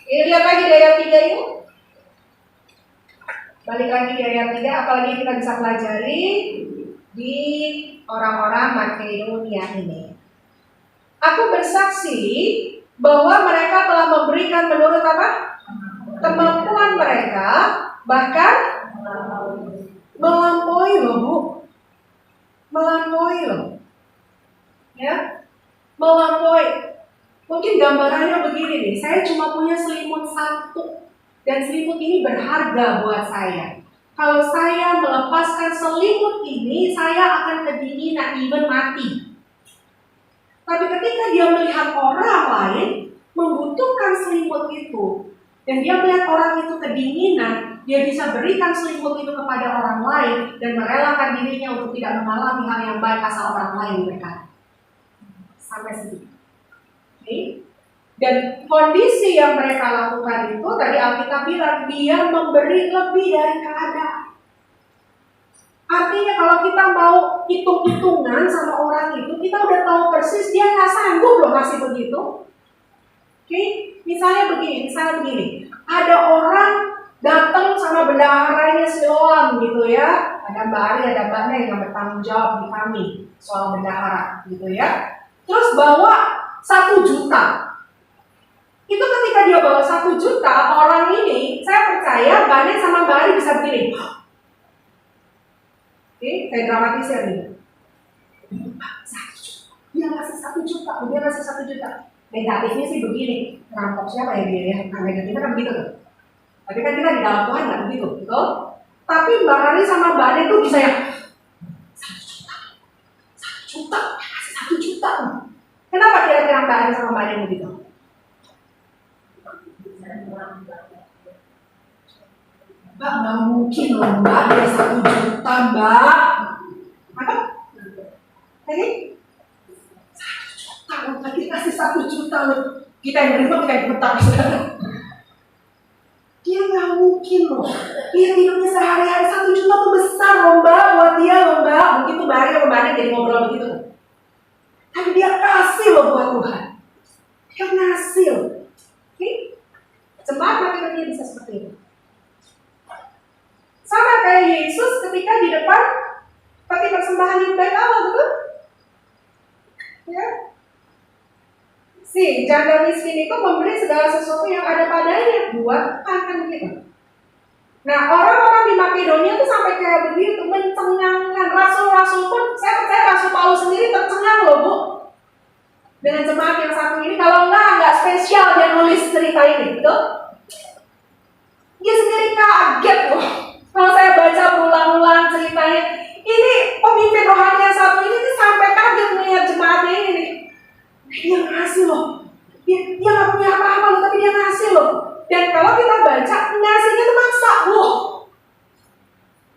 Ini lihat lagi di ayat 3 itu. Balik lagi di ayat 3, apalagi kita bisa pelajari di orang-orang Makedonia ini. Aku bersaksi bahwa mereka telah memberikan menurut apa? Kemampuan mereka, bahkan melampaui loh, Bu. Melampaui loh. Ya, melampaui. Mungkin gambarannya begini nih, saya cuma punya selimut 1 dan selimut ini berharga buat saya. Kalau saya melepaskan selimut ini, saya akan kedinginan, even mati. Tapi ketika dia melihat orang lain membutuhkan selimut itu, dan dia melihat orang itu kedinginan, dia bisa berikan selimut itu kepada orang lain dan merelakan dirinya untuk tidak mengalami hal yang baik asal orang lain berkata. Sampai segitu. Oke? Dan kondisi yang mereka lakukan itu tadi Alkitab bilang dia memberi lebih dari keadaan. Artinya kalau kita mau hitung-hitungan sama orang itu, kita udah tahu persis dia nggak sanggup loh kasih begitu. Oke, misalnya begini, ada orang datang sama bendaharanya Siloam gitu ya, ada Mbak Ari, ada Mbak Neng yang bertanggung jawab di kami soal bendahara gitu ya. Terus bawa 1 juta. Itu ketika dia bawa 1 juta, orang ini saya percaya Mbak Neng sama Mbak Ari bisa begini. Oke, saya dramatisir nih. 1 juta. Dia ngasih 1 juta, dia ngasih 1 juta. Negatifnya sih begini, ngerampok siapa ya dia ya? Nah, negatifnya kan begitu tuh. Tapi kan kita di dalam Tuhan nggak begitu, betul? Tapi Mbak Ari sama Mbak Ade tuh bisa ya 1 juta, 1 juta, kasih 1 juta. Kenapa kira-kira Mbak Ari sama Mbak Ade begitu? Mbak, nggak mungkin loh Mbak, dia 1 juta Mbak. Apa? Tadi? Kalau tadi kasih 1 juta loh, kita yang berikut kita yang gemetar. Dia nggak mungkin loh. Dia hidupnya sehari-hari 1 juta tuh besar loh Mbak, buat dia loh Mbak. Begitu Mbak Ari sama Mbak Ade jadi ngobrol begitu. Tapi dia kasih loh buat Tuhan. Dia ngasih loh. Oke? Jemaat makin dia bisa seperti itu. Sama kayak Yesus ketika di depan peti persembahan di bait Allah, betul? Ya. Si janda miskin itu memberi segala sesuatu yang ada padanya buat kan gitu. Nah, orang-orang di Makedonia itu sampai kayak begitu, mencengangkan. Rasul-rasul pun, saya percaya Rasul Paulus sendiri tercengang loh Bu, dengan jemaat yang satu ini. Kalau nggak spesial dia nulis cerita ini, betul? Dia sendiri kaget loh. Kalau saya baca berulang-ulang ceritanya, ini pemimpin rohani yang satu ini sampai kaget melihat jemaatnya ini nih. Dia ngasih loh. Dia nggak punya apa-apa loh, tapi dia ngasih loh. Dan kalau kita baca, ngasihnya tuh maksa loh.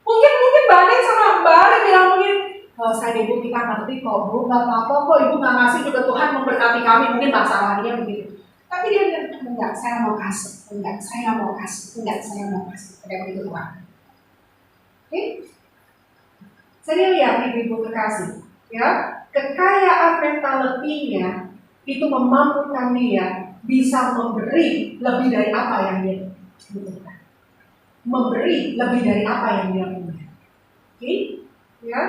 Mungkin Mbak sama Mbak Ari bilang mungkin, oh saya ibu kita ngerti kok Bu, nggak apa-apa kok ibu nggak ngasih juga Tuhan memberkati kami, mungkin masalahnya begitu. Tapi dia bilang, enggak, saya mau kasih, enggak, saya mau kasih, enggak, saya mau kasih. Kayak begitu Tuhan. Oke? Saya lihat ibu kekasih, ya, kekayaan mental lebihnya itu memampukan dia bisa memberi lebih dari apa yang dia butuhkan. Memberi lebih dari apa yang dia punya. Oke? Ya.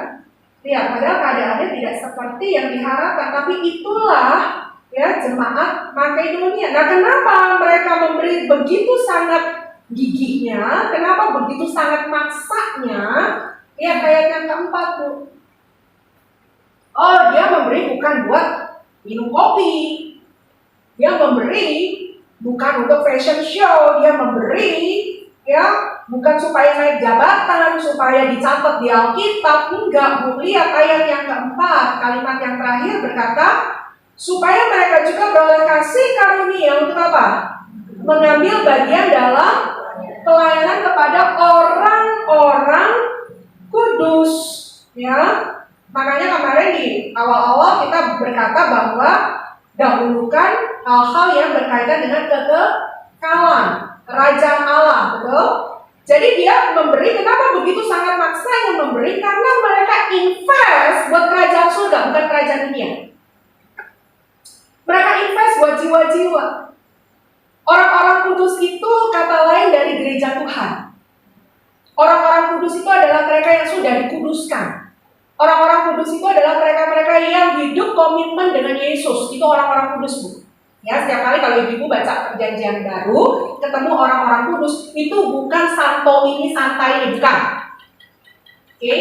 Lihat, padahal keadaannya tidak seperti yang diharapkan, tapi itulah ya jemaat Makedonia. Nah, kenapa mereka memberi begitu sangat gigihnya? Kenapa begitu sangat maksanya? Lihat ayat yang keempat tuh. Oh, dia memberi bukan buat minum kopi. Dia memberi bukan untuk fashion show. Dia memberi ya bukan supaya naik jabatan, supaya dicatat di Alkitab. Enggak, Bu. Lihat ayat yang keempat. Kalimat yang terakhir berkata, supaya mereka juga beroleh kasih karunia untuk apa? Mengambil bagian dalam pelayanan kepada orang-orang kudus, ya. Makanya kemarin di awal-awal kita berkata bahwa dahulukan hal-hal yang berkaitan dengan kekekalan kerajaan Allah, betul? Jadi dia memberi, kenapa begitu sangat maksanya memberi? Karena mereka invest buat kerajaan surga, bukan kerajaan dunia. Mereka invest buat jiwa-jiwa. Orang-orang kudus itu kata lain dari gereja Tuhan. Orang-orang kudus itu adalah mereka yang sudah dikuduskan. Orang-orang kudus itu adalah mereka-mereka yang hidup komitmen dengan Yesus. Itu orang-orang kudus, Bu. Ya, setiap kali kalau ibu baca perjanjian baru, ketemu orang-orang kudus, itu bukan santo ini, santai ini, bukan. Oke?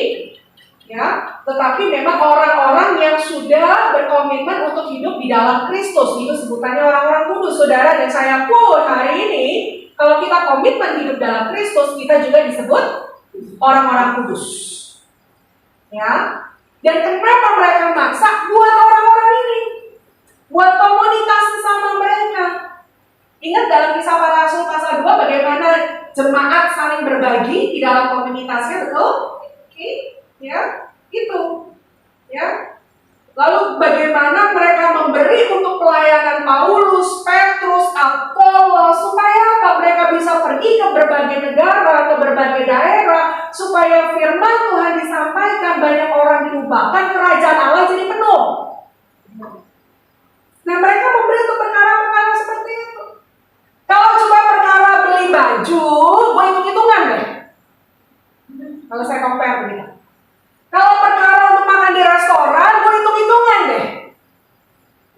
Ya, tetapi memang orang-orang yang sudah berkomitmen untuk hidup di dalam Kristus. Itu sebutannya orang-orang kudus, saudara. Dan saya pun hari ini, kalau kita komitmen hidup dalam Kristus, kita juga disebut orang-orang kudus. Ya, dan kenapa mereka maksa? Buat orang-orang ini, buat komunitas sesama mereka. Ingat dalam Kisah Para Rasul pasal 2 bagaimana jemaat saling berbagi di dalam komunitasnya, betul? Oke, ya, itu, ya. Lalu bagaimana mereka memberi untuk pelayanan Paulus, Petrus, Apolos, supaya apa? Mereka bisa pergi ke berbagai negara, ke berbagai daerah, supaya firman Tuhan disampaikan, banyak orang diubahkan, kerajaan Allah jadi penuh. Nah, mereka memberi untuk perkara-perkara seperti itu. Kalau cuma perkara beli baju, gue hitung-hitungan deh. Kalau saya compare begitu. Kalau perkara untuk makan di restoran, gue hitung-hitungan deh.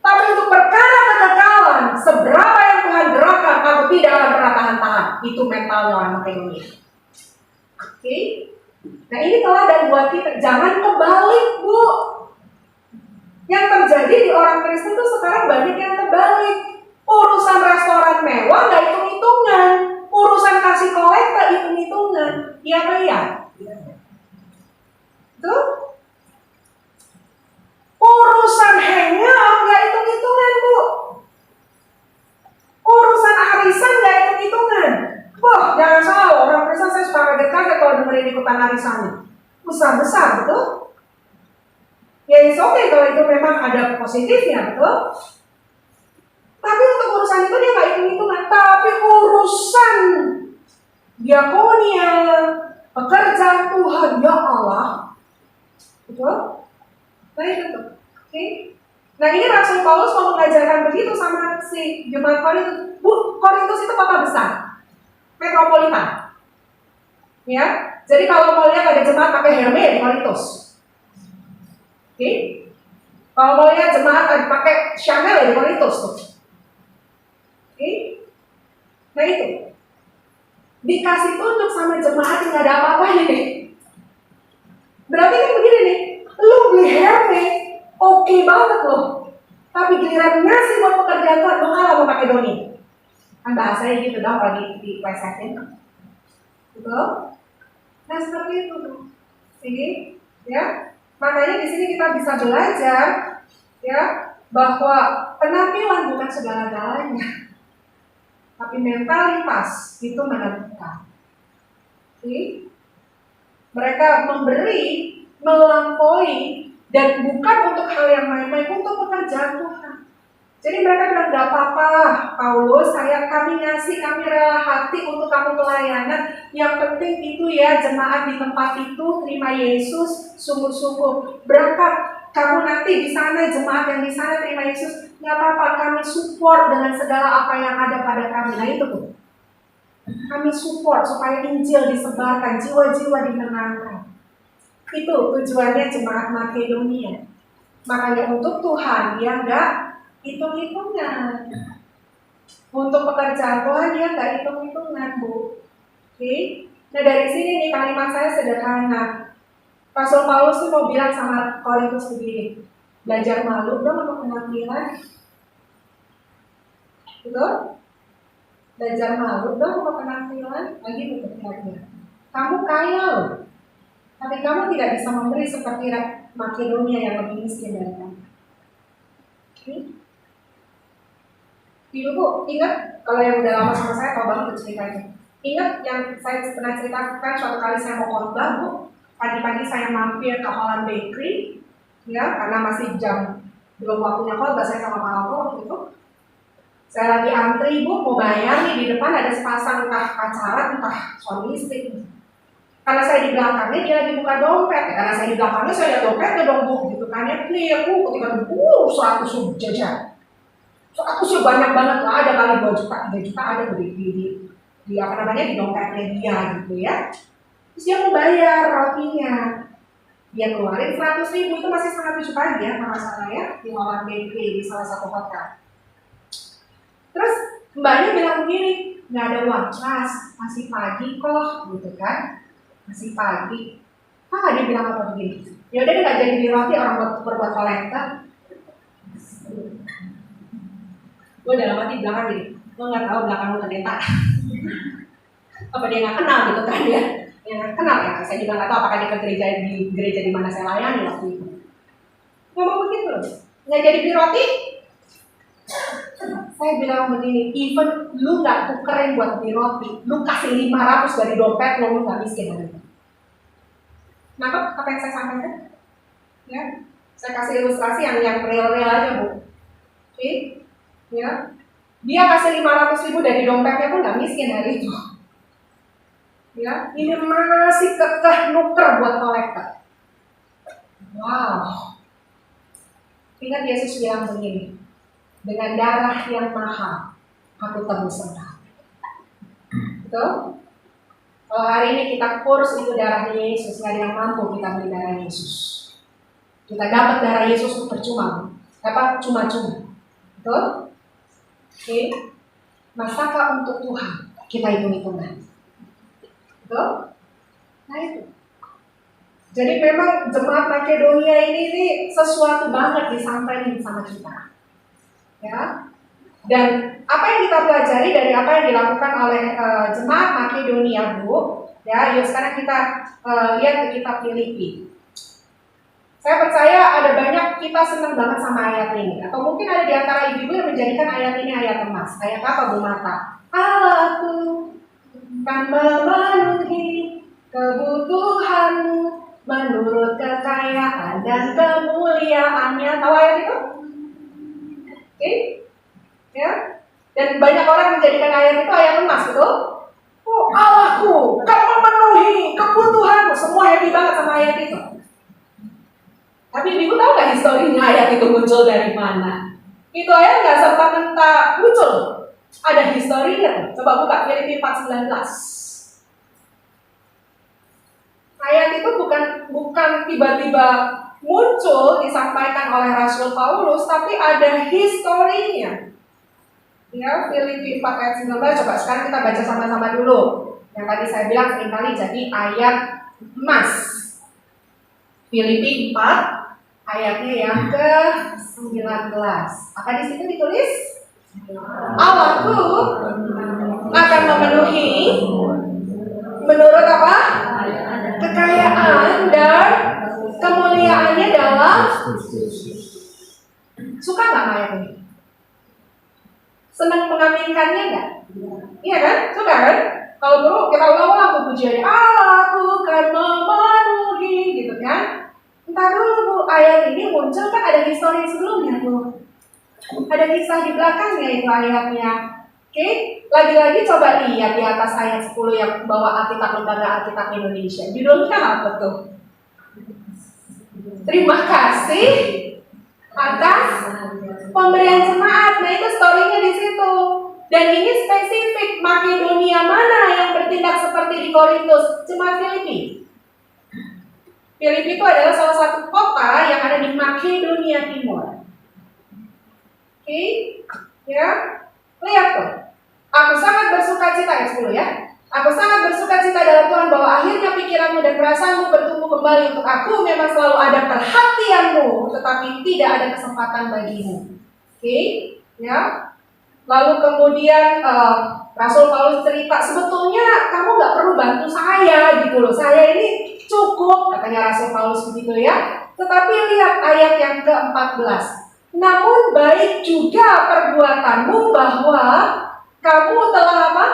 Tapi untuk perkara kekekalan, seberapa yang Tuhan gerakkan, aku tidak akan pernah tahan-tahan. Itu mentalnya orang Makedonia. Oke? Nah, ini teladan buat kita. Jangan kebalik, Bu. Yang terjadi di orang Kristen itu sekarang banyak yang terbalik. Urusan restoran mewah nggak hitung-hitungan. Urusan kasih kolekta hitung-hitungan. Iya apa iya? Tuh. Urusan hangout nggak hitung-hitungan, Bu. Urusan arisan nggak hitung-hitungan. Wah, jangan salah, orang Kristen saya suka kaget-kaget kalau dengerin ikutan arisannya. Besar-besar, betul? Ya, it's okay kalau itu memang ada positifnya, betul? Tapi untuk urusan itu dia nggak hitung-hitungan. Tapi urusan diakonia, pekerjaan Tuhan, ya Allah, betul? Nah itu tuh, oke? Nah ini Rasul Paulus mau mengajarkan begitu sama si jemaat Korintus. Bu, Korintus itu kota besar, metropolitan, ya. Jadi kalau mau lihat ada jemaat pakai Hermes di Korintus. Oke, kalau mau lihat jemaat pakai Chanel di Korintus tuh. Oke, nah itu dikasih tunjuk sama jemaat yang nggak ada apa-apanya nih. Berarti kan begini nih, lu beli Hermes, oke banget loh. Tapi giliran ngasih buat pekerjaan Tuhan, lu kalah mau pakai doni. Kan bahasanya gitu dong kalau di plesetin, betul? Nah seperti itu tuh, sih, ya. Makanya di sini kita bisa belajar, ya, bahwa penampilan bukan segala-galanya, tapi mentalitas itu menentukan. Oke? Mereka memberi, melampaui, dan bukan untuk hal yang main-main, untuk pekerjaan Tuhan. Jadi mereka bilang, gak apa-apa Paulus, kami ngasih, kami rela hati untuk kamu pelayanan. Yang penting itu ya, jemaat di tempat itu terima Yesus sungguh-sungguh. Berangkat kamu nanti di sana, jemaat yang di sana terima Yesus, gak apa-apa, kami support dengan segala apa yang ada pada kami. Nah itu tuh, kami support supaya Injil disebarkan, jiwa-jiwa dimenangkan. Itu tujuannya jemaat Makedonia. Makanya untuk Tuhan dia enggak hitung-hitungan. Untuk pekerjaan Tuhan dia enggak hitung-hitungan, Bu. Oke? Nah dari sini nih kalimat saya sederhana. Rasul Paulus tuh mau bilang sama Korintus begini, belajar malu dong untuk penampilan. Betul? Belajar malu dong untuk penampilan. Lagi betul kira-kira. Kamu kaya loh, tapi kamu tidak bisa memberi seperti Makedonia yang lebih miskin dari kamu. Oke? Ibu ingat, kalau yang udah lama sama saya tahu banget ceritanya. Ingat yang saya pernah ceritakan suatu kali saya mau khotbah, Bu. Pagi-pagi saya mampir ke Holland Bakery, ya, karena masih jam belum waktunya khotbah, saya sama Pak Alko waktu itu. Saya lagi antri, Bu, mau bayar nih, di depan ada sepasang entah pacaran, entah suami istri. Karena saya di belakangnya, dia lagi buka dompet. Karena saya di belakangnya, saya lihat dompetnya dong, Bu, gitu kan ya, clear, Bu, ketika 100 jajan. 100 banyak banget lah, ada kali 2 juta, 3 juta ada di apa namanya, di dompetnya dia gitu ya. Terus dia mau bayar rotinya. Dia keluarin 100.000, itu masih setengah 7 pagi ya, kalau salah ya, di Holland Bakery, di salah satu hotel. Terus mbaknya bilang begini, nggak ada uang cas, masih pagi kok, gitu kan, masih pagi. Dia bilang apa begini? Ya udah nggak jadi beli roti, orang berbuat kolektor. Gue dalam hati belakang gini, gue nggak tahu belakang lu ternyata. Apa dia nggak kenal gitu kan ya? Ya nggak kenal ya. Saya juga nggak tahu apakah dia ke gereja di mana saya layani waktu itu. Ngomong begitu, nggak jadi beli roti. Saya bilang begini, even lu nggak tukerin buat beli roti, lu kasih 500 dari dompet lu nggak miskin hari itu. Nangkep apa yang saya sampaikan? Ya, saya kasih ilustrasi yang real-real aja, Bu. Oke, ya. Dia kasih 500.000 dari dompetnya pun nggak miskin hari itu. Ya, ini masih kekeh nuker buat kolektor. Wow. Ingat Yesus bilang begini, dengan darah yang mahal, aku tebus engkau. Betul? Kalau hari ini kita kurs itu darahnya Yesus, nggak ada yang mampu kita beli darah Yesus. Kita dapat darah Yesus itu percuma, cuma-cuma. Betul? Oke. Masakah untuk Tuhan kita hitung-hitungan? Betul? Nah itu. Jadi memang jemaat Makedonia ini sesuatu banget disampaikan sama kita. Ya. Dan apa yang kita pelajari dari apa yang dilakukan oleh jemaat Makedonia, Bu? Ya, yuk sekarang kita lihat ke kitab Filipi. Saya percaya ada banyak kita senang banget sama ayat ini. Atau mungkin ada di antara ibu-ibu yang menjadikan ayat ini ayat emas. Ayat apa, Bu Mata? Allahku kan memenuhi kebutuhanmu menurut kekayaan dan kemuliaannya. Tahu ayat itu? Oke? Ya? Dan banyak orang menjadikan ayat itu ayat emas, betul? Oh, Allahku kan memenuhi kebutuhanmu. Semua happy banget sama ayat itu. Tapi ibu tahu nggak historinya ayat itu muncul dari mana? Itu ayat nggak serta-merta muncul. Ada historinya. Coba buka Filipi 4:19. Ayat itu bukan tiba-tiba muncul disampaikan oleh Rasul Paulus, tapi ada historinya. Ya, Filipi 4 ayat 19. Coba sekarang kita baca sama-sama dulu. Yang tadi saya bilang seringkali jadi ayat emas. Filipi 4 ayatnya yang ke-19. Apa di situ ditulis? Allahku akan memenuhi menurut apa? Kekayaan dan kemuliaannya dalam. Suka nggak ayat ini? Senang mengaminkannya nggak? Iya kan? Suka kan? Kalau perlu kita ulang-ulang pujiannya. Allahku akan memenuhi, gitu kan? Entar dulu, Bu, ayat ini muncul kan ada histori sebelumnya, Bu. Ada kisah di belakangnya itu ayatnya. Oke, lagi-lagi coba lihat di atas ayat 10 yang bawa Alkitab Lembaga Alkitab Indonesia. Judulnya apa tuh? Terima kasih atas pemberian jemaat. Nah, itu story-nya di situ. Dan ini spesifik Makedonia mana yang bertindak seperti di Korintus? Jemaat Filipi. Filipi itu adalah salah satu kota yang ada di Makedonia Timur. Oke, ya, lihat tuh. Aku sangat bersuka cita, ayat 10 ya. Aku sangat bersuka cita dalam Tuhan bahwa akhirnya pikiranmu dan perasaanmu bertumbuh kembali untuk aku. Memang selalu ada perhatianmu, tetapi tidak ada kesempatan bagimu. Oke, ya. Lalu kemudian Rasul Paulus cerita, sebetulnya kamu nggak perlu bantu saya gitu loh. Saya ini cukup, katanya Rasul Paulus begitu ya. Tetapi lihat ayat yang ke-14. Namun baik juga perbuatanmu bahwa kamu telah apa?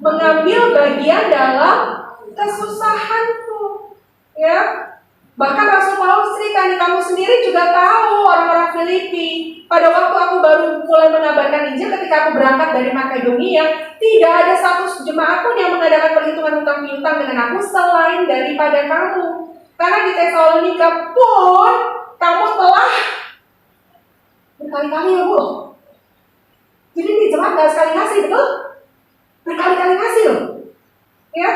Mengambil bagian dalam kesusahanku. Ya. Bahkan Rasul Paulus cerita nih, kamu sendiri juga tahu orang-orang Filipi. Pada waktu aku baru mulai mengabarkan Injil ketika aku berangkat dari Makedonia, tidak ada satu jemaat pun yang mengadakan perhitungan hutang piutang dengan aku selain daripada kamu. Karena di Tesalonika pun kamu telah berkali-kali ya, Bu. Jadi di jemaat nggak sekali ngasih, betul? Berkali-kali ngasih loh. Ya,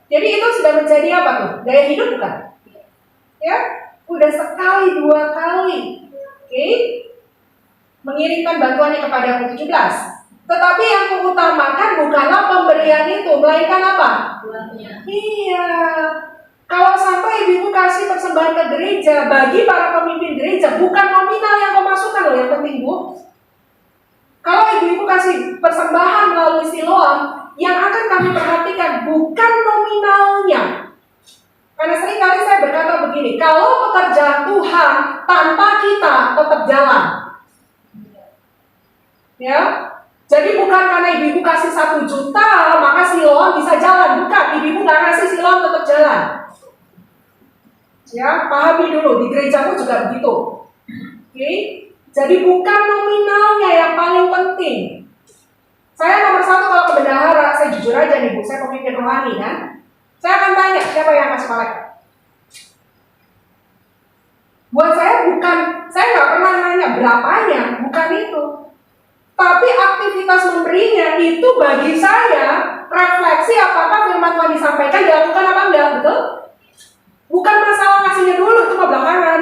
jadi itu sudah menjadi apa tuh? Gaya hidup bukan? Ya, udah sekali, 2 kali. Oke. Mengirimkan bantuannya kepada aku 17. Tetapi yang kuutamakan bukanlah pemberian itu, melainkan apa? Iya. Kalau sampai ibu kasih persembahan ke gereja, bagi para pemimpin gereja, bukan nominal yang kau masukkan loh, yang penting, Bu. Kalau ibu kasih persembahan melalui Siloam, yang akan kami perhatikan bukan nominalnya. Karena seringkali saya berkata begini, kalau pekerjaan Tuhan tanpa kita tetap jalan. Ya, jadi bukan karena ibu kasih 1 juta maka Siloam bisa jalan. Bukan, ibu nggak kasih Siloam tetap jalan. Ya, pahami dulu, di gerejamu juga begitu. Oke? Jadi bukan nominalnya yang paling penting. Saya nomor 1 kalau ke bendahara, saya jujur aja nih Bu, saya pemimpin rohani kan. Saya akan tanya, siapa yang kasih kolek? Buat saya bukan, saya nggak pernah nanya berapanya, bukan itu. Tapi aktivitas memberinya itu bagi saya refleksi apakah firman Tuhan disampaikan dilakukan apa enggak, betul? Bukan masalah ngasihnya dulu, itu mah belakangan.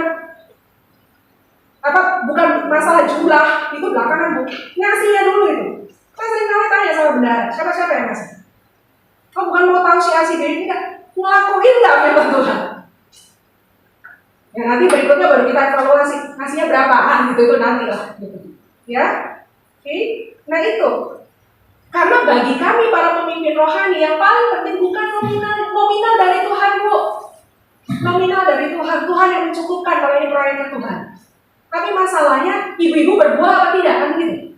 Apa bukan masalah jumlah, itu belakangan Bu. Ngasihnya dulu itu. Saya sering kali tanya sama bendahara, siapa yang ngasih? Oh bukan mau tahu si A si B, tidak. Ngelakuin nggak firman Tuhan? Ya nanti berikutnya baru kita evaluasi, ngasihnya berapaan gitu, itu nanti lah. Gitu. Ya, oke. Nah itu, karena bagi kami para pemimpin rohani yang paling penting bukan nominal dari Tuhan Bu. Nominal dari Tuhan, Tuhan yang mencukupkan kalau ini proyeknya Tuhan. Tapi masalahnya ibu-ibu berbuah apa tidak kan gitu.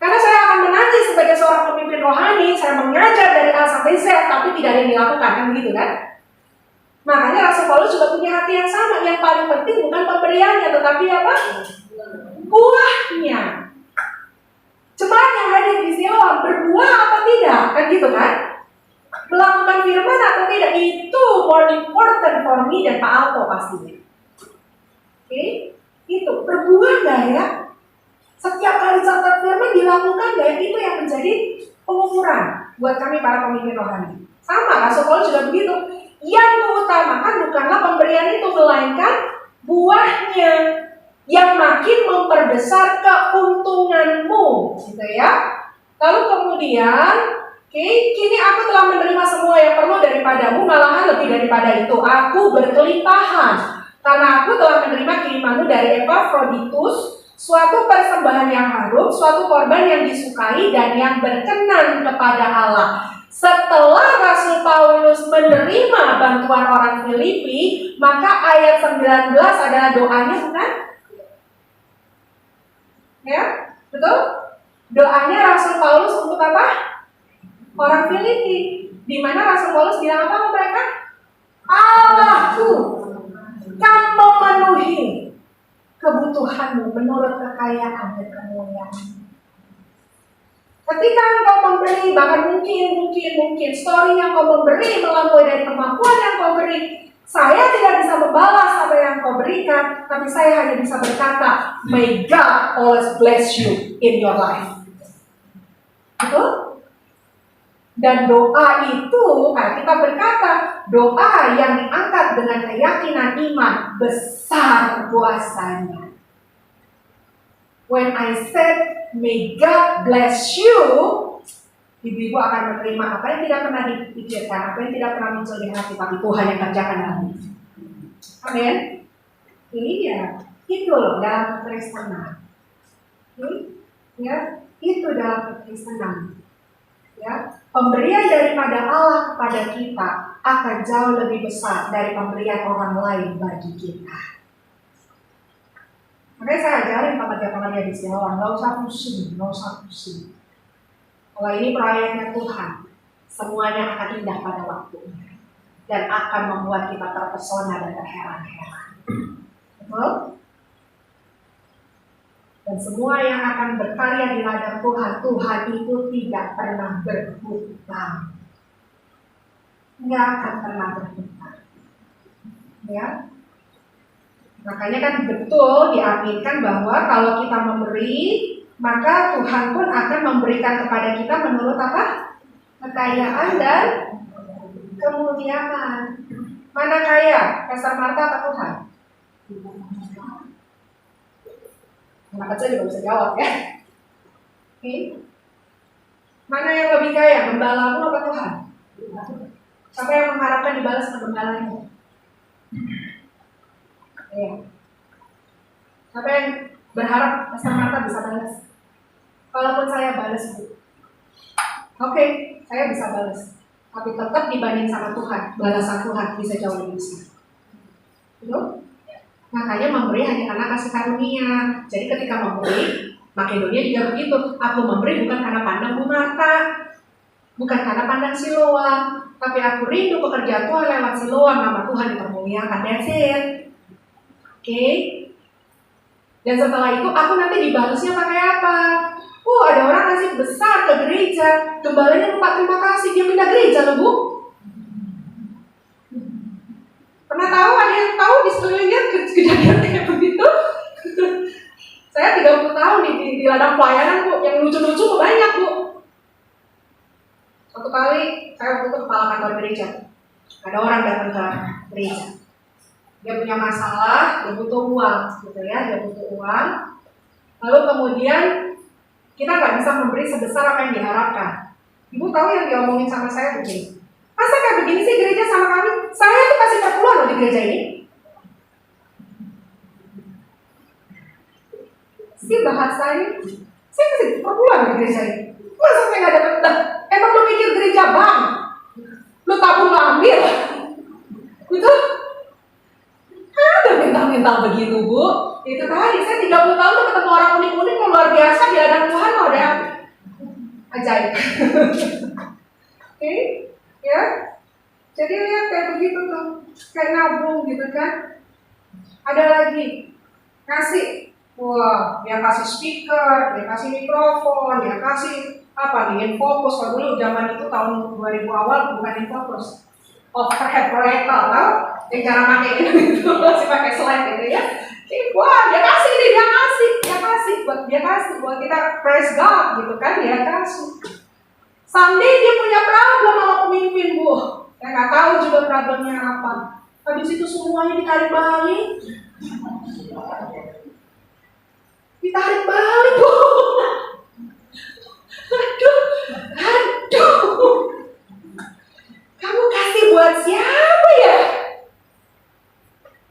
Karena saya akan menangis sebagai seorang pemimpin rohani, saya mengajar dari A sampai Z, tapi tidak ada yang dilakukan kan begitu kan? Makanya Rasul Paulus juga punya hati yang sama. Yang paling penting bukan pemberiannya, tetapi apa? Buahnya. Jemaat yang hadir di Siloam berbuah apa tidak? Kan gitu kan? Melakukan firman atau tidak? Itu more important for me dan Pak Alto pastinya. Oke? Itu berbuah gak ya? Setiap kali catat firman dilakukan gak ya? Itu yang menjadi pengukuran buat kami para pemimpin rohani. Sama, Rasul Paulus juga begitu. Yang mengutamakan bukanlah pemberian itu, melainkan buahnya yang makin memperbesar keuntunganmu, gitu ya. Lalu kemudian, kini aku telah menerima semua yang perlu daripadamu, malahan lebih daripada itu. Aku berkelimpahan, karena aku telah menerima kirimanmu dari Epafroditus, suatu persembahan yang harum, suatu korban yang disukai dan yang berkenan kepada Allah. Setelah Rasul Paulus menerima bantuan orang Filipi, maka ayat 19 adalah doanya, bukan? Ya, betul? Doanya Rasul Paulus untuk apa? Orang Filipi. Di mana Rasul Paulus bilang apa ke mereka? Allahku kan memenuhi kebutuhanmu menurut kekayaan dan kemuliaan. Ketika engkau memberi, bahkan mungkin story yang kau memberi melampaui dari kemampuan yang kau beri, saya tidak bisa membalas apa yang kau berikan, tapi saya hanya bisa berkata, may God always bless you in your life. Betul? Dan doa itu, kita berkata, doa yang diangkat dengan keyakinan iman besar kuasanya. When I said, may God bless you, ibu-ibu akan menerima apa yang tidak pernah dipikirkan, apa yang tidak pernah muncul di hati, tapi Tuhan yang kerjakan dalam hidup. Amin. Iya, itu loh dalam kekristenan. Ya, itu dalam kekristenan. Ya, pemberian daripada Allah kepada kita akan jauh lebih besar dari pemberian orang lain bagi kita. Makanya saya ajarin pekerja-pekerja di Siloam, nggak usah pusing. Kalau ini proyeknya Tuhan, semuanya akan indah pada waktunya dan akan membuat kita terpesona dan terheran-heran. Betul? Dan semua yang akan berkarya di ladang Tuhan, Tuhan itu tidak pernah berhutang. Nggak akan pernah berhutang. Ya. Makanya kan betul diaminkan bahwa kalau kita memberi, maka Tuhan pun akan memberikan kepada kita menurut apa? Kekayaan dan kemuliaan. Mana kaya? Pastor Marta atau Tuhan? Anak kecil juga bisa jawab ya. Mana yang lebih kaya? Gembalamu apa Tuhan? Siapa yang mengharapkan dibalas penggembalanya? Ya. Siapa yang berharap Pastor Marta bisa balas? Kalaupun saya balas, Bu. Oke, saya bisa balas. Tapi tetap dibanding sama Tuhan, balasan Tuhan bisa jauh lebih besar. Betul? Makanya memberi hanya karena kasih karunia. Jadi ketika memberi, Makedonia juga begitu. Aku memberi bukan karena pandang Bu Marta, bukan karena pandang Siloam, tapi aku rindu pekerjaan Tuhan lewat Siloam, nama Tuhan dipermuliakan. That's it. Oke. Dan setelah itu aku nanti dibalasnya pakai apa? Ada orang kasih besar ke gereja, gembalanya lupa terima kasih, dia pindah gereja loh Bu. Pernah tahu, ada yang tahu di sekelilingnya kejadian kayak begitu? Saya 30 tahun di ladang pelayanan Bu, yang lucu-lucu banyak Bu. Suatu kali saya waktu itu kepala kantor gereja, ada orang datang ke gereja. Dia punya masalah, dia butuh uang, gitu ya, dia butuh uang. Lalu kemudian kita nggak bisa memberi sebesar apa yang diharapkan. Ibu tahu yang diomongin sama saya begini, masa kayak begini sih gereja sama kami? Saya tuh kasih perpuluhan loh di gereja ini. Si bahasanya, saya kasih perpuluhan di gereja ini. Masa saya nggak dapat? Emang lo pikir gereja bang? Lo tabung ambil? Gitu? Ada minta-minta begitu Bu. Itu tadi, saya 30 tahun tuh ketemu orang unik-unik yang luar biasa di ladang Tuhan loh, ada ajaib. Oke, ya. Jadi lihat kayak begitu tuh, kayak nabung gitu kan. Ada lagi, kasih. Wah, dia kasih speaker, dia kasih mikrofon, dia kasih apa nih, infocus. Kalau dulu zaman itu tahun 2000 awal bukan infocus, overhead proyektor, tau? Yang cara pakai itu masih pakai slide gitu ya. Wah, dia kasih buat kita praise God gitu kan, dia kasih. Someday dia punya problem sama pemimpin Bu, saya nggak tahu juga problemnya apa. Habis itu semuanya ditarik balik. Ditarik balik Bu. Aduh. Kamu kasih buat siapa ya?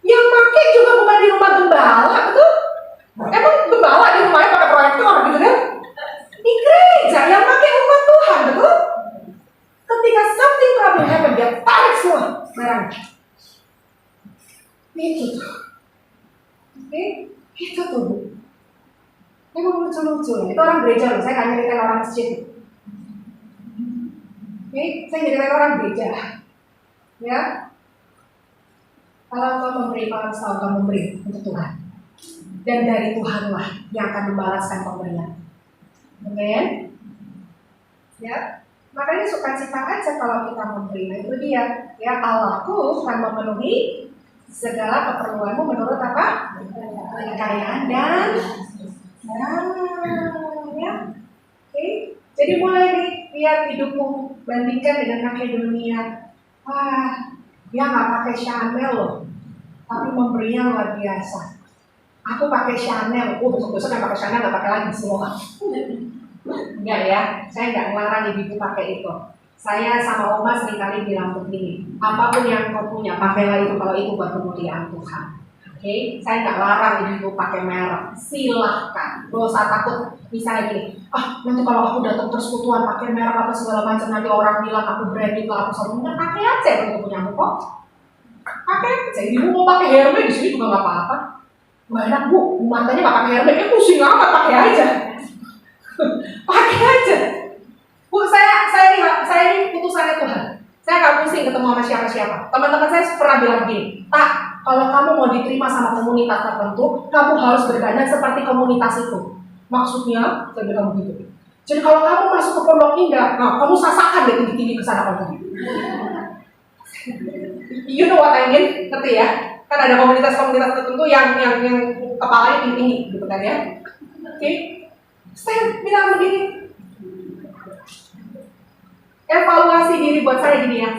Yang pakai juga bukan di rumah gembala, betul? Emang gembala di rumahnya pakai proyektor gitu kan? Di gereja yang pakai umat Tuhan, betul? Ketika something problem happen, dia tarik semua barang. Itu tuh. Oke? Itu tuh Bu. Emang lucu-lucu. Itu orang gereja loh, saya kan nyeritain orang masjid. Oke? Saya nyeritain orang gereja. Ya? Kalau kau memberi, kau harus tahu kau memberi untuk Tuhan. Dan dari Tuhanlah yang akan membalaskan pemberian. Amen. Ya, makanya sukacita aja kalau kita memberi. Nah itu dia. Ya, Allahku akan memenuhi segala keperluanmu menurut apa? Kekayaan dan ya. Oke. Jadi mulai nih, lihat hidupmu bandingkan dengan Makedonia. Wah, dia nggak pakai Chanel loh, tapi memberinya luar biasa. Aku pakai Chanel, besok-besok yang pakai Chanel nggak pakai lagi semua. Enggak ya, saya nggak ngelarang ibu pakai itu. Saya sama Oma seringkali bilang begini, apapun yang kau punya, pakailah itu kalau itu buat kemuliaan Tuhan. Oke, saya nggak larang ibu pakai merek, silahkan. Gak usah takut. Misalnya gini, nanti kalau aku datang persekutuan pakai merek apa segala macam, nanti orang bilang aku branding, kalau aku selalu enggak, pakai aja untuk punya aku kok. Pakai aja. Ibu mau pakai Hermes di sini juga nggak apa-apa. Banyak Bu, matanya nggak pakai Hermes, pusing amat, pakai aja. Pakai aja. Bu, saya ini putusannya Tuhan. Saya nggak pusing ketemu sama siapa-siapa. Teman-teman saya pernah bilang gini, Tak, kalau kamu mau diterima sama komunitas tertentu, kamu harus berdandan seperti komunitas itu. Maksudnya, saya bilang begitu. Jadi kalau kamu masuk ke Pondok Indah, kamu sasakan deh tinggi-tinggi ke sana kalau gitu. You know what I mean? Ngerti ya? Kan ada komunitas-komunitas tertentu yang kepalanya tinggi-tinggi, gitu kan ya? Oke? Saya bilang begini. Evaluasi diri buat saya gini ya,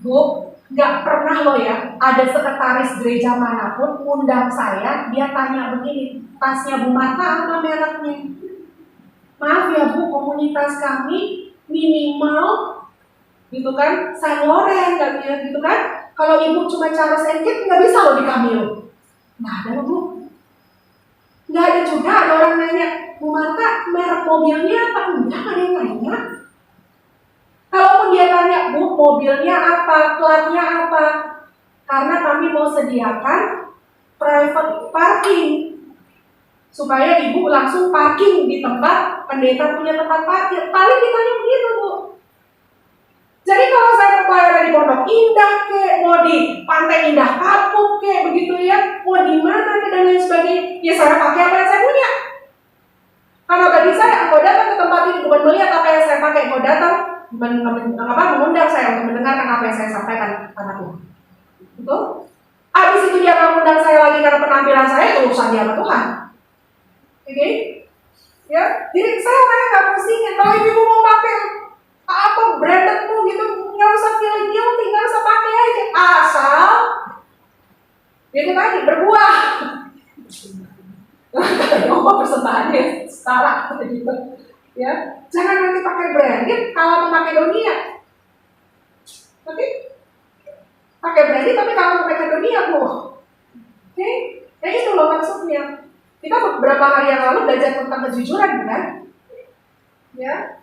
Bu, nggak pernah loh ya, ada sekretaris gereja manapun undang saya, dia tanya begini, tasnya Bu Marta apa mereknya? Maaf ya Bu, komunitas kami minimal, gitu kan, Saint Laurent, gitu kan? Kalau Ibu cuma Charles & Keith, nggak bisa loh di kami loh. Nggak ada loh Bu. Nggak ada juga ada orang nanya, Bu Marta merek mobilnya apa? Enggak ada yang nanya. Kalaupun dia tanya, Bu, mobilnya apa, platnya apa? Karena kami mau sediakan private parking. supaya ibu langsung parking di tempat pendeta punya tempat parkir. Paling ditanya begitu, Bu. Jadi kalau saya pelayanan di Pondok Indah mau di Pantai Indah Kapuk begitu ya, mau di mana dan lain sebagainya, ya saya pakai apa yang saya punya. Karena bagi saya, engkau datang ke tempat ini bukan melihat apa yang saya pakai, engkau datang mengundang saya untuk mendengarkan apa yang saya sampaikan karena Tuhan. Betul? Habis itu dia mengundang saya lagi karena penampilan saya, itu urusan dia sama Tuhan. Oke? Ya, jadi saya orangnya nggak pusingin. Kalau ibu mau pakai apa brandedmu gitu, nggak usah feeling guilty, nggak usah pakai aja, asal itu tadi berbuah. Kalau persembahannya setara gitu, ya jangan nanti pakai branded kalau mau Makedonia. Nanti pakai branded tapi kalau mau Makedonia oke? Ya itu loh maksudnya. Kita beberapa hari yang lalu belajar tentang kejujuran, kan? Ya.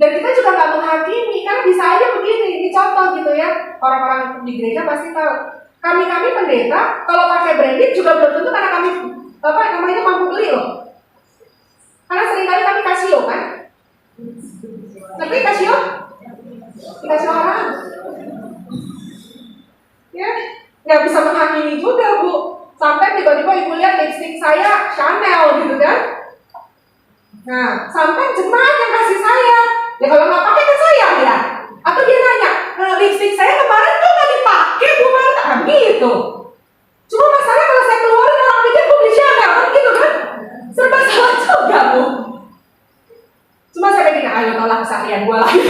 Dan kita juga nggak menghakimi, kan bisa aja begini. Ini contoh gitu ya. Orang-orang di gereja pasti tahu. Kami pendeta kalau pakai branded juga belum tentu karena kami mampu beli loh. Karena seringkali kami Casio kan. Tapi Casio haram. Ya, nggak bisa menghakimi juga, Bu. Sampai tiba-tiba ibu lihat lipstick saya Chanel gitu kan. Nah, sampai jemaat yang kasih saya. Ya kalau nggak pakai kan saya ya. Atau dia nanya, lipstick saya kemarin kok nggak dipakai, Bu Marta? Gitu. Cuma masalah kalau saya keluarin orang pikir Bu beli Chanel kan gitu kan. Serba salah juga, Bu. Cuma saya pikir, ayo tolak keseharian gue lagi.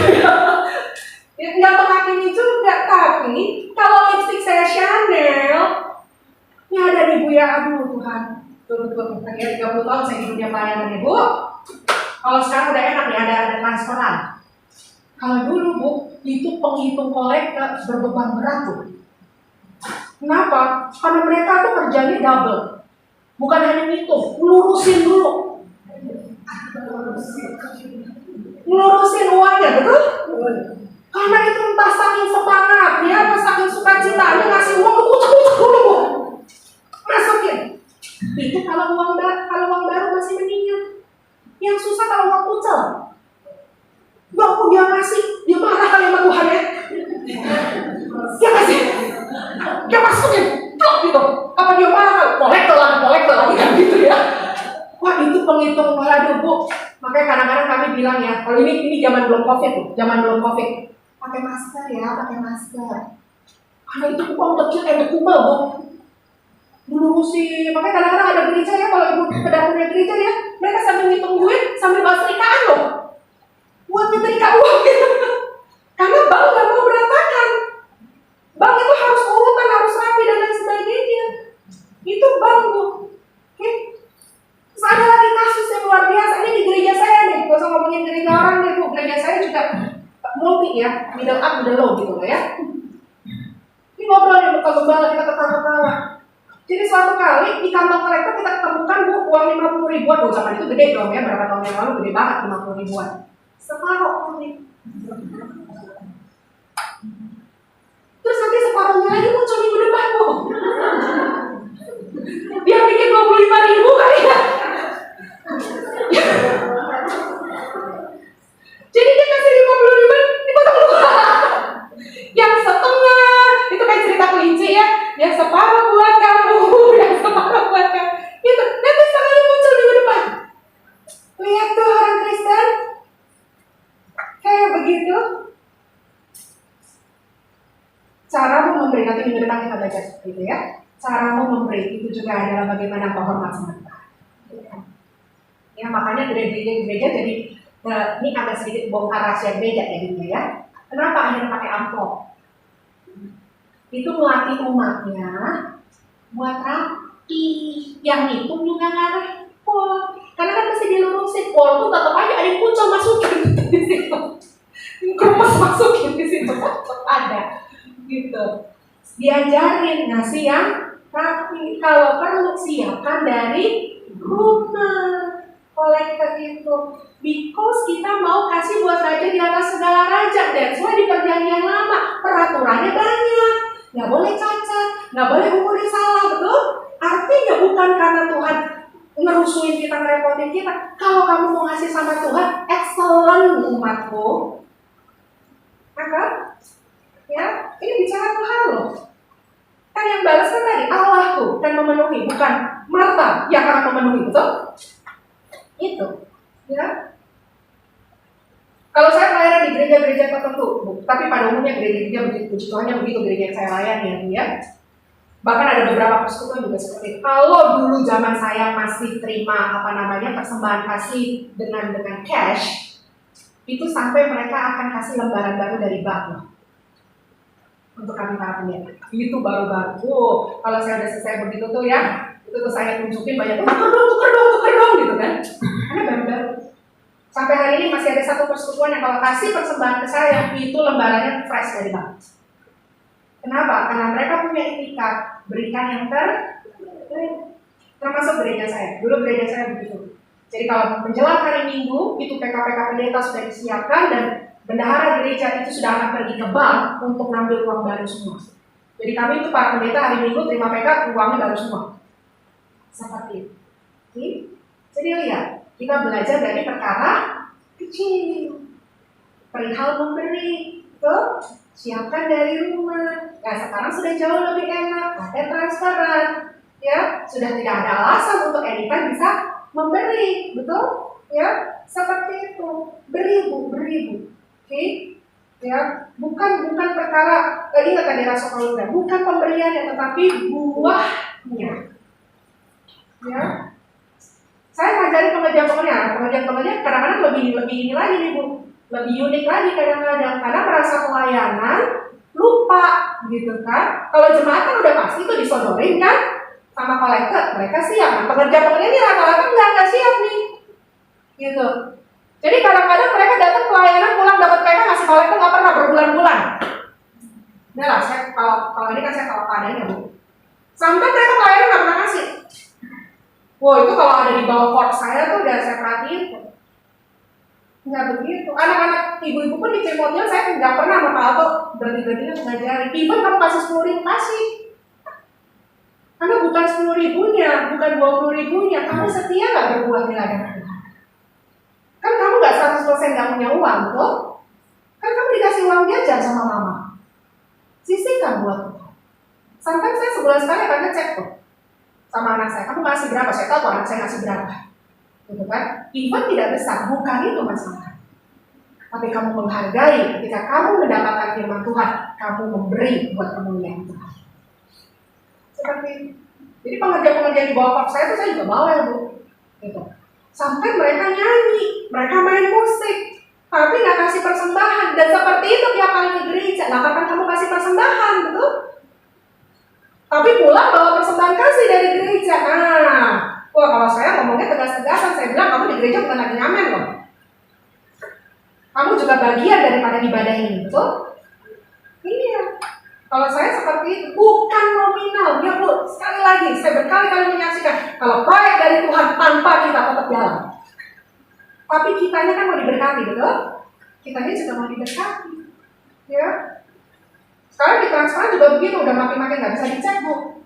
Ya, nggak menghakimi juga, tapi kalau lipstick saya Chanel, ya ada ibu ya, aduh Tuhan. Tuh, 30 tahun saya di dunia pelayanan, Ibu. Kalau sekarang udah enak nih, ada transferan. Kalau dulu, Bu, itu penghitung kolektor berbeban berat, Bu. Kenapa? Karena mereka tuh kerjanya double. Bukan hanya ngitung, lurusin dulu. Ngelurusin uangnya, betul? Karena itu entah saking semangatnya, apa saking sukacitanya ngasih uang, kucek-kucek dulu, Bu. Masukin. Itu kalau uang baru masih mendingan. Yang susah kalau uang kucel. Ya ampun, dia ngasih, dia marah kali sama Tuhan ya. Dia kasih, dia masukin, plok gitu. Apa dia marah kali? Kolektor lagi kan gitu ya. Wah itu penghitung, waduh Bu. Makanya kadang-kadang kami bilang ya, kalau ini zaman belum COVID tuh, pakai masker ya, pakai masker. Karena itu uang kecil kumpul, Bu. Melurusin, makanya kadang-kadang ada gereja ya, kalau ibu ke dapurnya gereja ya, mereka sambil ngitung duit, sambil bawa serikaan loh. Buat nyetrika uang gitu. Karena bank gak mau berantakan. Bank itu harus urutan, harus rapi dan lain sebagainya. Itu bank, Bu. Oke? Terus ada lagi kasus yang luar biasa, ini di gereja saya nih, gak usah ngomongin gereja orang deh, Bu. Gereja saya juga multi ya, middle up, middle low gitu loh ya. Ini ngobrol ya, bukan gembala, kita ketawa-ketawa. Jadi suatu kali di kantong kolektor kita ketemukan, Bu, uang 50 ribuan. Zaman itu gede dong ya, berapa tahun yang lalu gede banget 50 ribuan. Separuh nih. Terus nanti separuhnya lagi muncul minggu depan, Bu. Dia bikin 25 ribu kali ya. Jadi dia kasih 50 ribu, dipotong dua. Yang setengah, itu kayak cerita kelinci ya. Yang separuh buat kamu, yang separuh buat kamu. Itu, nanti setengahnya muncul minggu depan. Lihat tuh orang Kristen. Kayak begitu. Caramu memberi, nanti minggu depan kita belajar seperti itu ya. Caramu memberi itu juga adalah bagaimana kau hormat sama Tuhan. Ya makanya gereja jadi ini agak sedikit bongkar rahasia gereja jadinya ya. Kenapa akhirnya pakai amplop? Itu melatih umatnya buat rapi. Yang itu juga nggak repot. Karena kan mesti dilurusin. Walaupun tetap aja ada yang kucel masukin di situ. Kerupas masukin di situ. Ada. Gitu. Diajarin ngasih yang rapi. Kalau perlu siapkan dari rumah. Kolektor itu. Because kita mau kasih buat raja di atas segala raja. That's why di perjanjian lama peraturannya banyak. Nggak boleh cacat, nggak boleh umurnya salah, betul? Artinya bukan karena Tuhan ngerusuin kita, ngerepotin kita. Kalau kamu mau ngasih sama Tuhan, excellent umatku. Maka, ya, ini bicara Tuhan loh. Kan yang balas kan tadi Allah tuh kan memenuhi, bukan Marta yang akan memenuhi, betul? Itu, ya. Kalau saya pelayanan di gereja-gereja tertentu, tapi pada umumnya gereja-gereja begitu, puji Tuhannya begitu gereja yang saya layani ya. Bahkan ada beberapa persekutuan juga seperti itu. Kalau dulu zaman saya masih terima persembahan kasih dengan cash, itu sampai mereka akan kasih lembaran baru dari bank loh. Untuk kami para pendeta. Itu baru-baru. Kalau saya udah selesai begitu tuh ya, itu tuh saya tunjukin banyak, tuker dong gitu kan. Karena baru-baru. Sampai hari ini masih ada satu persekutuan yang kalau kasih persembahan ke saya, itu lembarannya fresh dari bank. Kenapa? Karena mereka punya etikat berikan yang termasuk gereja saya. Dulu gereja saya begitu. Jadi kalau menjelang hari Minggu, itu PK-PK pendeta sudah disiapkan dan bendahara gereja itu sudah akan pergi ke bank untuk ngambil uang baru semua. Jadi kami itu para pendeta hari Minggu terima PK, uangnya baru semua. Seperti itu. Oke? Jadi lihat, kita belajar dari perkara kecil. Perihal memberi, siapkan dari rumah. Nah sekarang sudah jauh lebih enak, ada transparan, ya sudah tidak ada alasan untuk editan bisa memberi, betul? Ya seperti itu, beri bu, oke? Ya bukan perkara ingat tadi Rasul Paulus, bukan pemberiannya tetapi buahnya. Ya, saya ngajari pengajian kadang-kadang lebih ini lagi nih bu, lebih unik lagi kadang-kadang karena merasa pelayanan lupa gitu kan. Kalau jemaat kan udah pasti tuh disodorin kan sama kolektor, mereka siap. Nah pengerja ini rata-rata nggak siap nih, gitu. Jadi kadang-kadang mereka datang pelayanan pulang dapat PK ngasih kolektor nggak pernah berbulan-bulan. Udah lah, saya kalau ini kan saya tahu keadaannya bu. Sampai mereka pelayanan nggak pernah ngasih. Wow itu kalau ada di bawah court saya tuh udah saya perhatiin. Nggak begitu. Anak-anak ibu-ibu pun di Cimotnya saya nggak pernah sama Pak Alto berhenti-berhentinya mengajari. Even kamu kasih 10.000 kasih. Karena bukan 10.000-nya, bukan 20.000-nya. Kamu setia nggak berbuat di ladang Tuhan? Kan kamu nggak 100% nggak punya uang, betul? Kan kamu dikasih uang jajan sama mama. Sisihkan buat Tuhan. Sampai saya sebulan sekali akan ngecek tuh sama anak saya. Kamu ngasih berapa? Saya tahu anak saya ngasih berapa. Gitu kan? Even tidak besar, bukan itu masalah. Tapi kamu menghargai ketika kamu mendapatkan firman Tuhan, kamu memberi buat kemuliaan Tuhan. Seperti itu. Jadi pengerja-pengerja di bawah saya itu saya juga bawel bu. Gitu. Sampai mereka nyanyi, mereka main musik, tapi nggak kasih persembahan. Dan seperti itu tiap kali ke gereja, nah kapan kamu kasih persembahan, betul? Tapi pulang bawa persembahan kasih dari gereja. Nah, wah kalau saya ngomongnya tegas-tegasan, saya bilang kamu di gereja bukan lagi ngamen loh. Kamu juga bagian daripada ibadah ini, betul? Iya. Kalau saya seperti itu, bukan nominal. Ya bu, sekali lagi, saya berkali-kali menyaksikan kalau proyek dari Tuhan tanpa kita tetap jalan. Tapi kitanya kan mau diberkati, betul? Kitanya juga mau diberkati. Ya. Sekarang di transparan juga begitu, udah makin-makin nggak bisa dicek bu.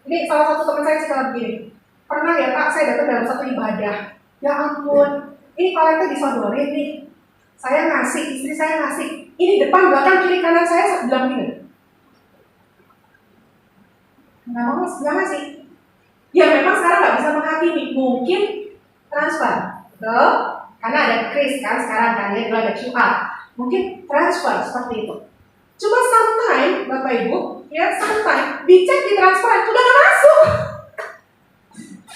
Ini salah satu teman saya cerita begini. Pernah ya Pak, saya datang dalam satu ibadah. Ya ampun, ini kolektor disodorin nih. Saya ngasih, istri saya ngasih. Ini depan, belakang, kiri, kanan saya bilang gini. Nggak ngasih. Ya memang sekarang nggak bisa menghakimi. Mungkin transfer, betul? Karena ada kris kan sekarang kan, ya dulu ada QR. Mungkin transfer seperti itu. Cuma sometime, Bapak Ibu, ya sometime dicek di transparan sudah nggak masuk.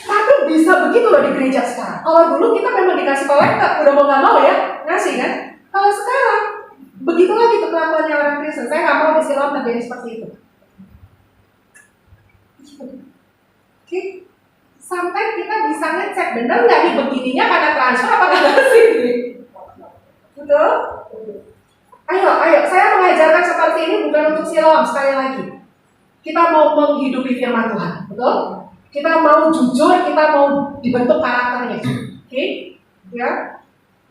Tapi bisa begitu loh di gereja sekarang. Kalau dulu kita memang dikasih kolektor, udah mau nggak mau ya ngasih kan. Kalau sekarang begitu lagi tuh kelakuannya orang Kristen. Saya nggak mau di Siloam terjadi seperti itu. Oke, sampai kita bisa ngecek benar nggak nih begininya karena transfer apa nggak ngasih? Betul? Ayo, saya mengajarkan seperti ini bukan untuk Siloam sekali lagi. Kita mau menghidupi firman Tuhan, betul? Kita mau jujur, kita mau dibentuk karakternya, oke? Ya,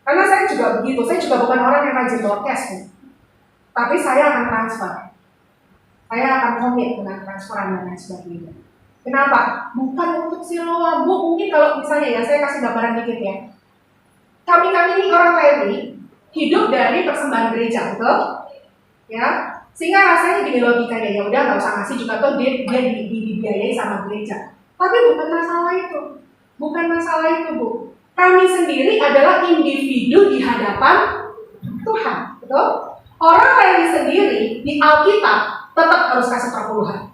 karena saya juga begitu. Saya juga bukan orang yang rajin bawa cash, tapi saya akan transfer. Saya akan komit dengan transferan dan lain sebagainya. Kenapa? Bukan untuk Siloam, Bu. Mungkin kalau misalnya ya, saya kasih gambaran dikit ya. Kami ini orang Lewi hidup dari persembahan gereja, betul? Ya, sehingga rasanya gini logikanya, ya udah nggak usah ngasih juga tuh dia dibiayai sama gereja. Tapi bukan masalah itu, bukan masalah itu, Bu. Kami sendiri adalah individu di hadapan Tuhan, betul? Orang Lewi sendiri di Alkitab tetap harus kasih perpuluhan.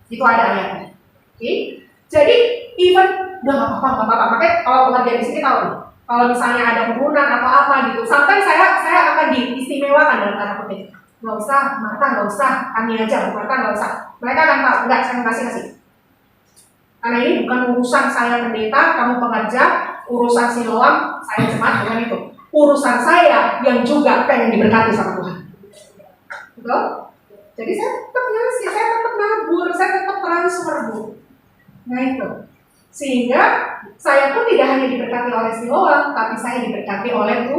Itu ada ayatnya. Oke? Jadi even udah nggak apa-apa. Makanya kalau pengerjaan di sini tahu nih, kalau misalnya ada kerumunan atau apa gitu, sampai saya akan diistimewakan dalam tanda kutip. Nggak usah, Marta nggak usah, kami aja, Marta nggak usah. Mereka akan tahu, enggak, saya kasih. Karena ini bukan urusan saya pendeta, kamu pengerja, urusan Siloam, saya jemaat, bukan itu. Urusan saya yang juga pengen diberkati sama Tuhan. Betul? Jadi saya tetap ngasih, saya tetap nabur, saya tetap transfer, Bu. Nah itu. Sehingga saya pun tidak hanya diberkati oleh Siloam, tapi saya diberkati oleh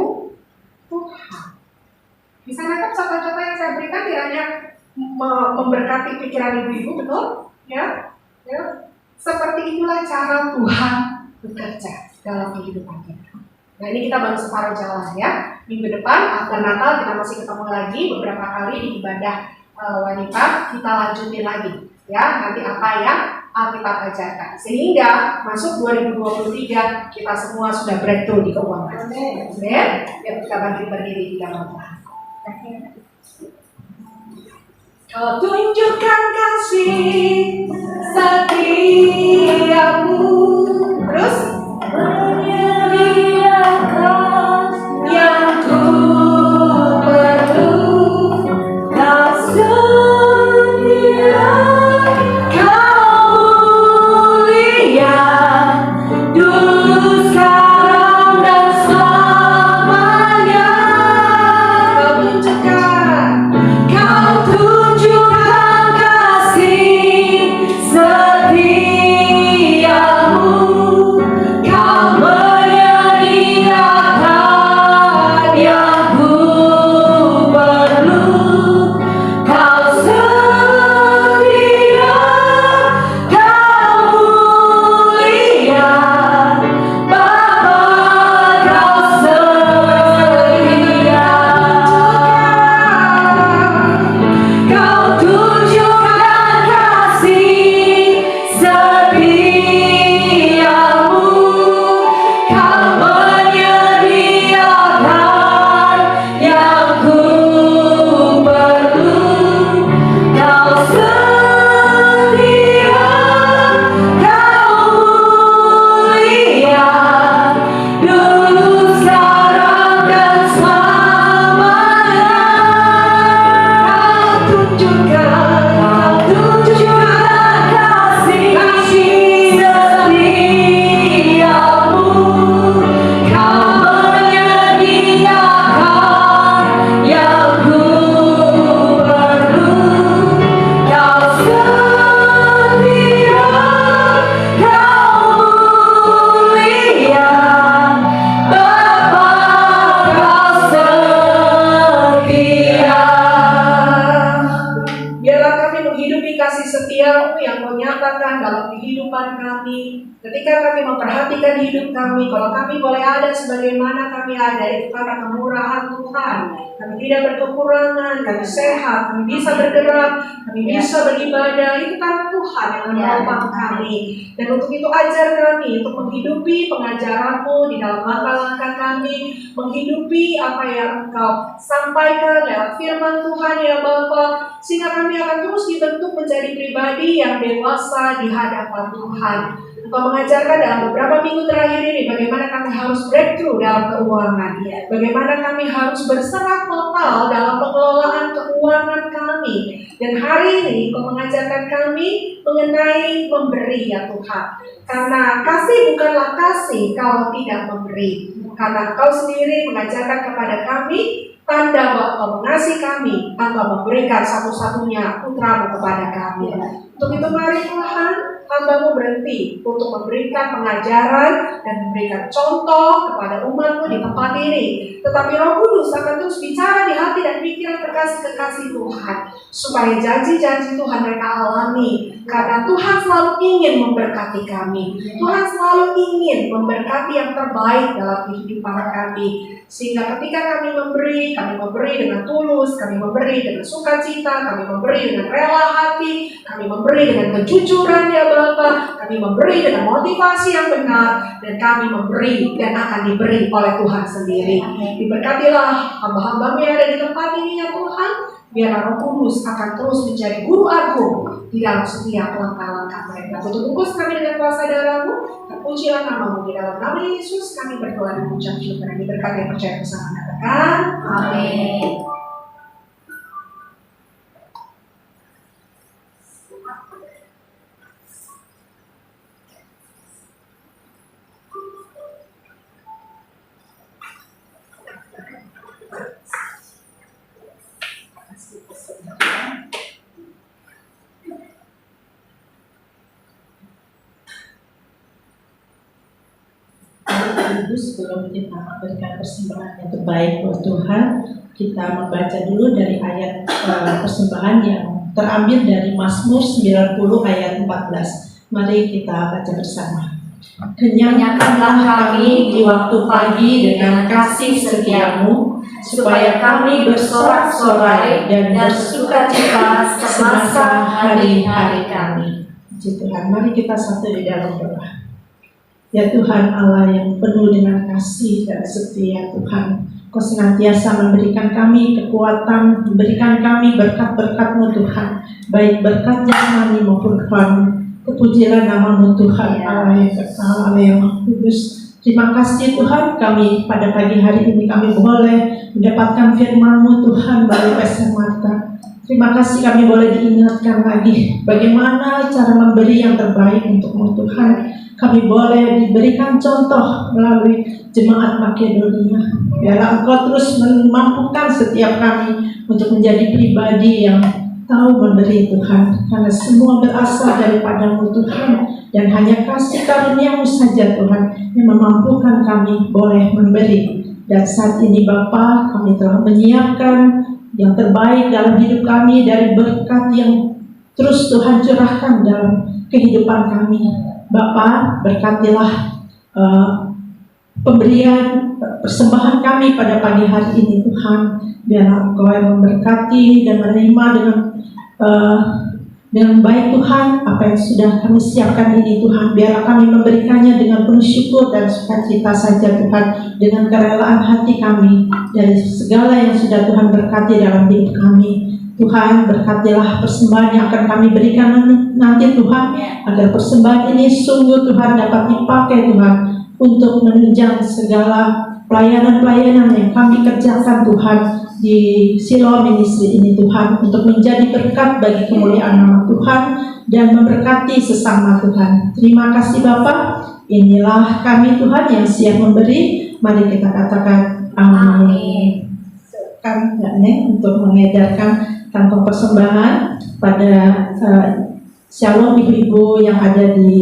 Tuhan. Bisa nangkap contoh-contoh yang saya berikan tidak hanya memberkati pikiran ibu-ibu, betul? Ya. Seperti itulah cara Tuhan bekerja dalam kehidupan kita. Nah ini kita baru separuh jalan ya. Minggu depan after Natal kita masih ketemu lagi beberapa kali di ibadah wanita, kita lanjutin lagi ya. Nanti apa yang Alkitab ajarkan sehingga masuk 2023 kita semua sudah breakthrough di keuangan. Amin. Ya kita berdiri di dalam Tuhan. Kau tunjukkan kasih setiamu, terus menyediakan yang ku perlu. Kau setia, kau mulia, dulu sekarang dan selamanya. Kau tunjukkan kasih setiamu, kau menyediakan yang ku perlu. Kau setia, kau mulia, Bapa, kau setia. Kau tunjukkan kasih setiamu, kau menyediakan yang ku perlu. Kau setia, kau mulia, dulu sekarang dan selamanya. Kau tunjukkan kasih setiamu, kau menyediakan yang ku perlu. Kau setia, kau mulia, Bapa, kau setia. Biarlah kami menghidupi kasih setiamu yang kau nyatakan dalam kehidupan kami. Ketika kami memperhatikan hidup kami, kalau kami boleh ada sebagaimana kami ada, itu karena kemurahan Tuhan. Kami tidak berkekurangan, kami sehat, kami bisa bergerak, kami bisa beribadah. Itu karena Tuhan yang menopang kami. Dan untuk itu ajar kami untuk menghidupi pengajaran-Mu di dalam langkah-langkah kami, menghidupi apa yang Engkau sampaikan lewat firman Tuhan ya Bapa, sehingga kami akan terus dibentuk menjadi pribadi yang dewasa di hadapan Tuhan. Engkau mengajarkan dalam beberapa minggu terakhir ini bagaimana kami harus breakthrough dalam keuangan, bagaimana kami harus berserah total dalam pengelolaan keuangan kami. Dan hari ini Engkau mengajarkan kami mengenai memberi ya Tuhan. Karena kasih bukanlah kasih kalau tidak memberi. Karena Engkau sendiri mengajarkan kepada kami tanda bahwa Engkau mengasihi kami, Engkau memberikan satu-satunya putra-Mu kepada kami. Untuk itu mari Tuhan, hamba-Mu berhenti untuk memberikan pengajaran dan memberikan contoh kepada umat-Mu di tempat ini. Tetapi Roh Kudus akan terus bicara di hati dan pikiran kekasih-kekasih Tuhan, supaya janji-janji Tuhan mereka alami. Karena Tuhan selalu ingin memberkati kami. Tuhan selalu ingin memberkati yang terbaik dalam kehidupan kami. Sehingga ketika kami memberi dengan tulus, kami memberi dengan sukacita, kami memberi dengan rela hati, kami memberi dengan kejujuran ya Bapa, kami memberi dengan motivasi yang benar, dan kami memberi dan akan diberi oleh Tuhan sendiri. Diberkatilah hamba-hamba-Mu yang ada di tempat ini ya Tuhan. Biar Roh Kudus akan terus menjadi guru agung di dalam setiap langkah-langkah mereka. Tutup bungkus kami dengan kuasa darah-Mu. Terpujilah nama-Mu. Di dalam nama Yesus kami berdoa dan mengucap syukur. Diberkati yang percaya bersama katakan amin. Ibu, sebelum kita memberikan persembahan yang terbaik buat Tuhan, kita membaca dulu dari ayat persembahan yang terambil dari Mazmur 90 ayat 14. Mari kita baca bersama. Kenyangkanlah kami di waktu pagi dengan kasih setia-Mu, supaya kami bersorak-sorai dan bersukacita semasa hari-hari kami. Puji Tuhan, mari kita satu di dalam doa. Ya Tuhan Allah yang penuh dengan kasih dan setia Tuhan, Kau senantiasa memberikan kami kekuatan, memberikan kami berkat-berkat-Mu Tuhan, baik berkat jasmani maupun rohani. Terpujilah nama-Mu Tuhan Allah yang kekal, Allah yang Maha Kudus. Terima kasih Tuhan, kami pada pagi hari ini kami boleh mendapatkan firman-Mu Tuhan melalui Pastor Marta. Terima kasih kami boleh diingatkan lagi bagaimana cara memberi yang terbaik untuk-Mu Tuhan. Kami boleh diberikan contoh melalui jemaat Makedonia. Biarlah Engkau terus memampukan setiap kami untuk menjadi pribadi yang tahu memberi Tuhan. Karena semua berasal daripada-Mu Tuhan. Dan hanya kasih karunia-Mu saja Tuhan yang memampukan kami boleh memberi. Dan saat ini Bapa, kami telah menyiapkan yang terbaik dalam hidup kami dari berkat yang terus Tuhan curahkan dalam kehidupan kami. Bapa, berkatilah pemberian persembahan kami pada pagi hari ini Tuhan. Biarlah Engkau yang memberkati dan menerima dengan baik Tuhan apa yang sudah kami siapkan ini Tuhan. Biarlah kami memberikannya dengan penuh syukur dan sukacita saja Tuhan, dengan kerelaan hati kami dari segala yang sudah Tuhan berkati dalam hidup kami. Tuhan, berkatilah persembahan yang akan kami berikan nanti Tuhan, agar persembahan ini sungguh Tuhan dapat dipakai Tuhan untuk menunjang segala pelayanan-pelayanan yang kami kerjakan Tuhan di Siloam Ministry ini Tuhan, untuk menjadi berkat bagi kemuliaan nama Tuhan dan memberkati sesama Tuhan. Terima kasih Bapa. Inilah kami Tuhan yang siap memberi. Mari kita katakan amin. Kan untuk mengedarkan kantong persembahan pada Shalom ibu-ibu yang ada di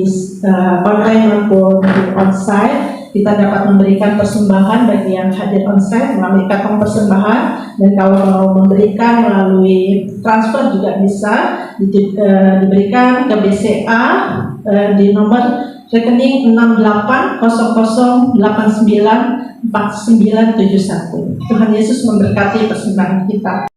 online maupun di onsite. Kita dapat memberikan persembahan bagi yang hadir onsite melalui kantong persembahan, dan kalau mau memberikan melalui transfer juga bisa diberikan ke BCA di nomor rekening 6800894971. Tuhan Yesus memberkati persembahan kita.